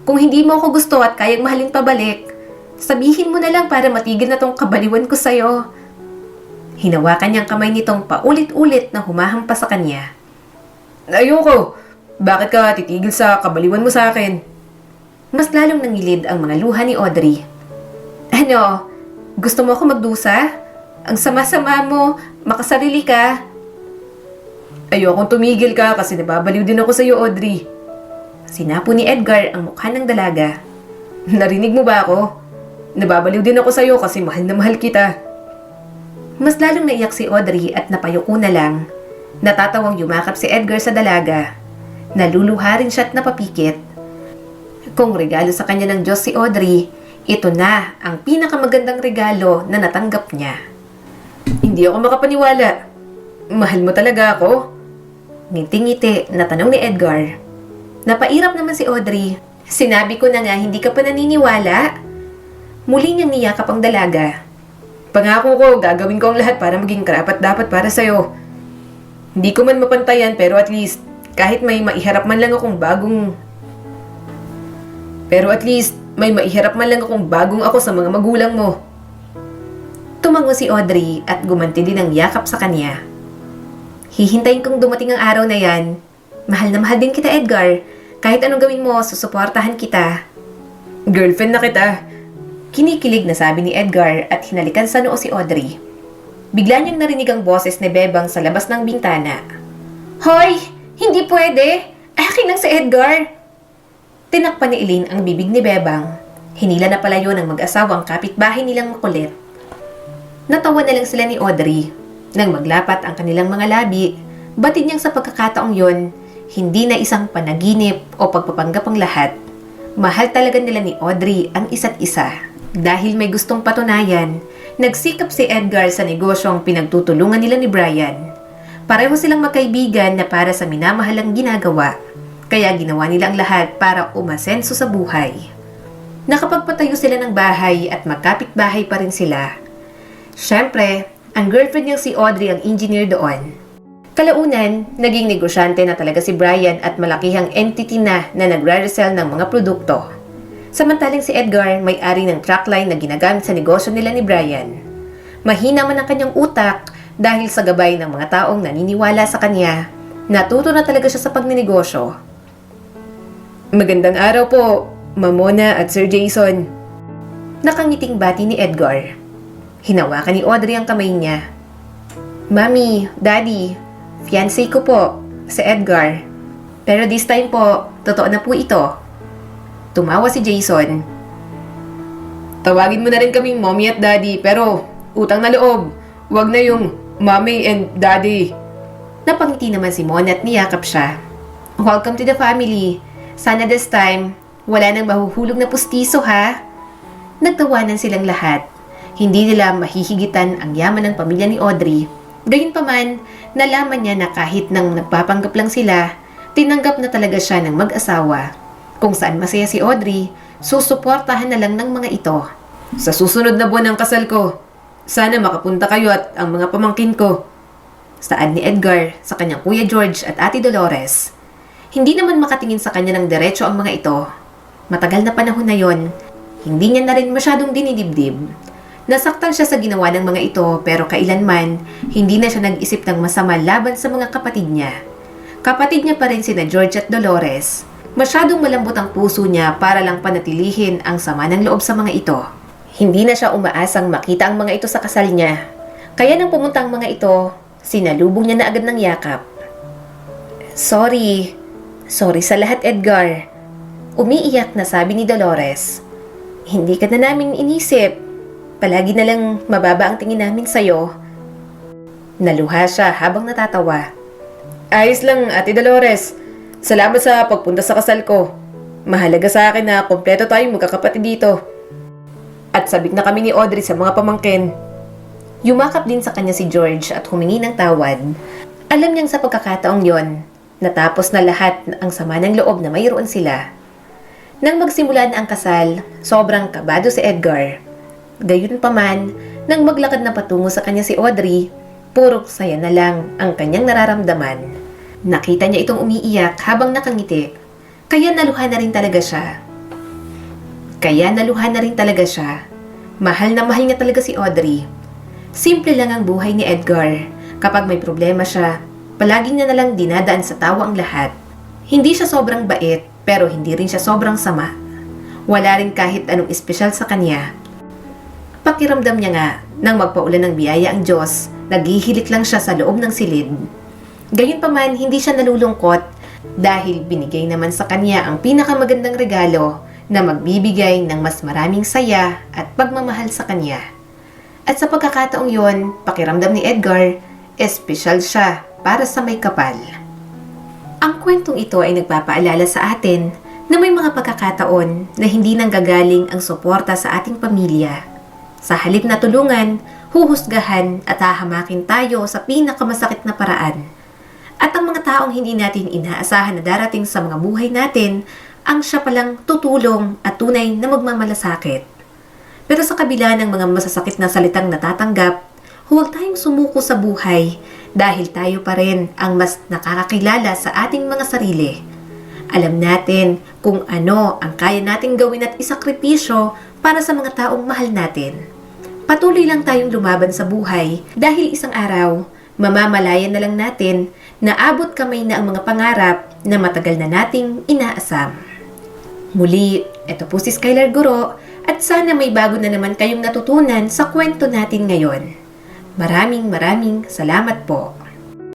Kung hindi mo ako gusto at kayang mahalin pabalik, sabihin mo na lang para matigil na tong kabaliwan ko sa'yo. Hinawakan niyang kamay nitong paulit-ulit na humahampas sa kanya. Ayoko. Bakit ka titigil sa kabaliwan mo sa akin? Mas lalong nangilid ang mga luha ni Audrey. Ano? Gusto mo ako magdusa? Ang sama-sama mo, makasarili ka. Ayokong tumigil ka kasi nababaliw din ako sa'yo, Audrey. Sinapo ni Edgar ang mukha ng dalaga. Narinig mo ba ako? Nababaliw din ako sa'yo kasi mahal na mahal kita. Mas lalong naiyak si Audrey at napayuko na lang. Natatawang yumakap si Edgar sa dalaga. Naluluha rin siya at napapikit. Kung regalo sa kanya ng Diyos si Audrey, ito na ang pinakamagandang regalo na natanggap niya. Hindi ako makapaniwala. Mahal mo talaga ako? Ngiti-ngiti na tanong ni Edgar. Napairap naman si Audrey. Sinabi ko na nga hindi ka pa naniniwala. Muli niyang niyakap ang dalaga. Pangako ko, gagawin ko ang lahat para maging karapat-dapat para sa'yo. Hindi ko man mapantayan pero at least, kahit may maiharap man lang akong bagong... Pero at least, may maiharap man lang akong bagong ako sa mga magulang mo. Tumango si Audrey at gumanti din ang yakap sa kanya. Hihintayin kong dumating ang araw na yan. Mahal na mahal din kita, Edgar. Kahit anong gawin mo, susuportahan kita. Girlfriend na kita. Kinikilig na sabi ni Edgar at hinalikan sa noo si Audrey. Bigla niyang narinig ang boses ni Bebang sa labas ng bintana. Hoy! Hindi pwede! Akin lang si Edgar! Tinakpan ni Elaine ang bibig ni Bebang. Hinila na palayo ng mag-asawang kapitbahay nilang makulit. Natawa na lang sila ni Audrey. Nang maglapat ang kanilang mga labi, batid niyang sa pagkakataong yon, hindi na isang panaginip o pagpapanggap ang lahat. Mahal talaga nila ni Audrey ang isa't isa. Dahil may gustong patunayan, nagsikap si Edgar sa negosyong pinagtutulungan nila ni Brian. Pareho silang magkaibigan na para sa minamahalang ginagawa, kaya ginawa nila ang lahat para umasenso sa buhay. Nakapagpatayo sila ng bahay at magkapit-bahay pa rin sila. Siyempre, ang girlfriend niyang si Audrey ang engineer doon. Kalaunan, naging negosyante na talaga si Brian at malakihang entity na nagre-resell ng mga produkto. Samantalang si Edgar may-ari ng truckline na ginagamit sa negosyo nila ni Brian. Mahina man ang kanyang utak dahil sa gabay ng mga taong naniniwala sa kanya, natuto na talaga siya sa pagninegosyo. Magandang araw po, Mamona at Sir Jason. Nakangiting bati ni Edgar. Hinawakan ni Audrey ang kamay niya. Mami, Daddy, fiancé ko po, si Edgar. Pero this time po, totoo na po ito. Tumawa si Jason. Tawagin mo na rin kaming mommy at daddy pero utang na loob. Huwag na yung mommy and daddy. Napangiti naman si Mona at niyakap siya. Welcome to the family. Sana this time, wala nang mahuhulog na pustiso ha. Nagtawanan silang lahat. Hindi nila mahihigitan ang yaman ng pamilya ni Audrey. Gayunpaman, nalaman niya na kahit nang nagpapanggap lang sila, tinanggap na talaga siya ng mag-asawa. Kung saan masaya si Audrey, susuportahan na lang ng mga ito. Sa susunod na buwan ng kasal ko, sana makapunta kayo at ang mga pamangkin ko. Saan ni Edgar sa kanyang Kuya George at Ate Dolores. Hindi naman makatingin sa kanya ng diretso ang mga ito. Matagal na panahon na yon, hindi niya na rin masyadong dinidibdib. Nasaktan siya sa ginawa ng mga ito pero kailanman hindi na siya nag-isip ng masama laban sa mga kapatid niya. Kapatid niya pa rin sina George at Dolores. Masyadong malambot ang puso niya para lang panatilihin ang sama ng loob sa mga ito. Hindi na siya umaasang makita ang mga ito sa kasal niya. Kaya nang pumunta ang mga ito, sinalubong niya na agad ng yakap. Sorry sa lahat, Edgar. Umiiyak na sabi ni Dolores. Hindi ka na namin inisip. Palagi na lang mababa ang tingin namin sa'yo. Naluha siya habang natatawa. Ayos lang, Ate Dolores. Salamat sa pagpunta sa kasal ko. Mahalaga sa akin na kompleto tayong magkakapatid dito. At sabik na kami ni Audrey sa mga pamangkin. Yumakap din sa kanya si George at humingi ng tawad. Alam niyang sa pagkakataong yon, natapos na lahat ang sama ng loob na mayroon sila. Nang magsimula na ang kasal, sobrang kabado si Edgar. Gayunpaman, nang maglakad na patungo sa kanya si Audrey, puro saya na lang ang kanyang nararamdaman. Nakita niya itong umiiyak habang nakangiti, kaya naluha na rin talaga siya. Mahal na mahal niya talaga si Audrey. Simple lang ang buhay ni Edgar. Kapag may problema siya, palagi niya nalang dinadaan sa tawa ang lahat. Hindi siya sobrang bait, pero hindi rin siya sobrang sama. Wala rin kahit anong espesyal sa kanya. Pakiramdam niya nga, nang magpaulan ng biyaya ang Diyos, naghihilik lang siya sa loob ng silid. Gayunpaman, hindi siya nalulungkot dahil binigay naman sa kanya ang pinakamagandang regalo na magbibigay ng mas maraming saya at pagmamahal sa kanya. At sa pagkakataong yon, pakiramdam ni Edgar, espesyal siya para sa may kapal. Ang kwentong ito ay nagpapaalala sa atin na may mga pagkakataon na hindi nanggagaling ang suporta sa ating pamilya. Sa halip na tulungan, huhusgahan at hahamakin tayo sa pinakamasakit na paraan. At ang mga taong hindi natin inaasahan na darating sa mga buhay natin, ang siya palang tutulong at tunay na magmamalasakit. Pero sa kabila ng mga masasakit na salitang natatanggap, huwag tayong sumuko sa buhay dahil tayo pa rin ang mas nakakakilala sa ating mga sarili. Alam natin kung ano ang kaya nating gawin at isakripisyo para sa mga taong mahal natin. Patuloy lang tayong lumaban sa buhay dahil isang araw, mamamalayan na lang natin na abot kamay na ang mga pangarap na matagal na nating inaasam. Muli, ito po si Skylar Guro at sana may bago na naman kayong natutunan sa kwento natin ngayon. Maraming salamat po.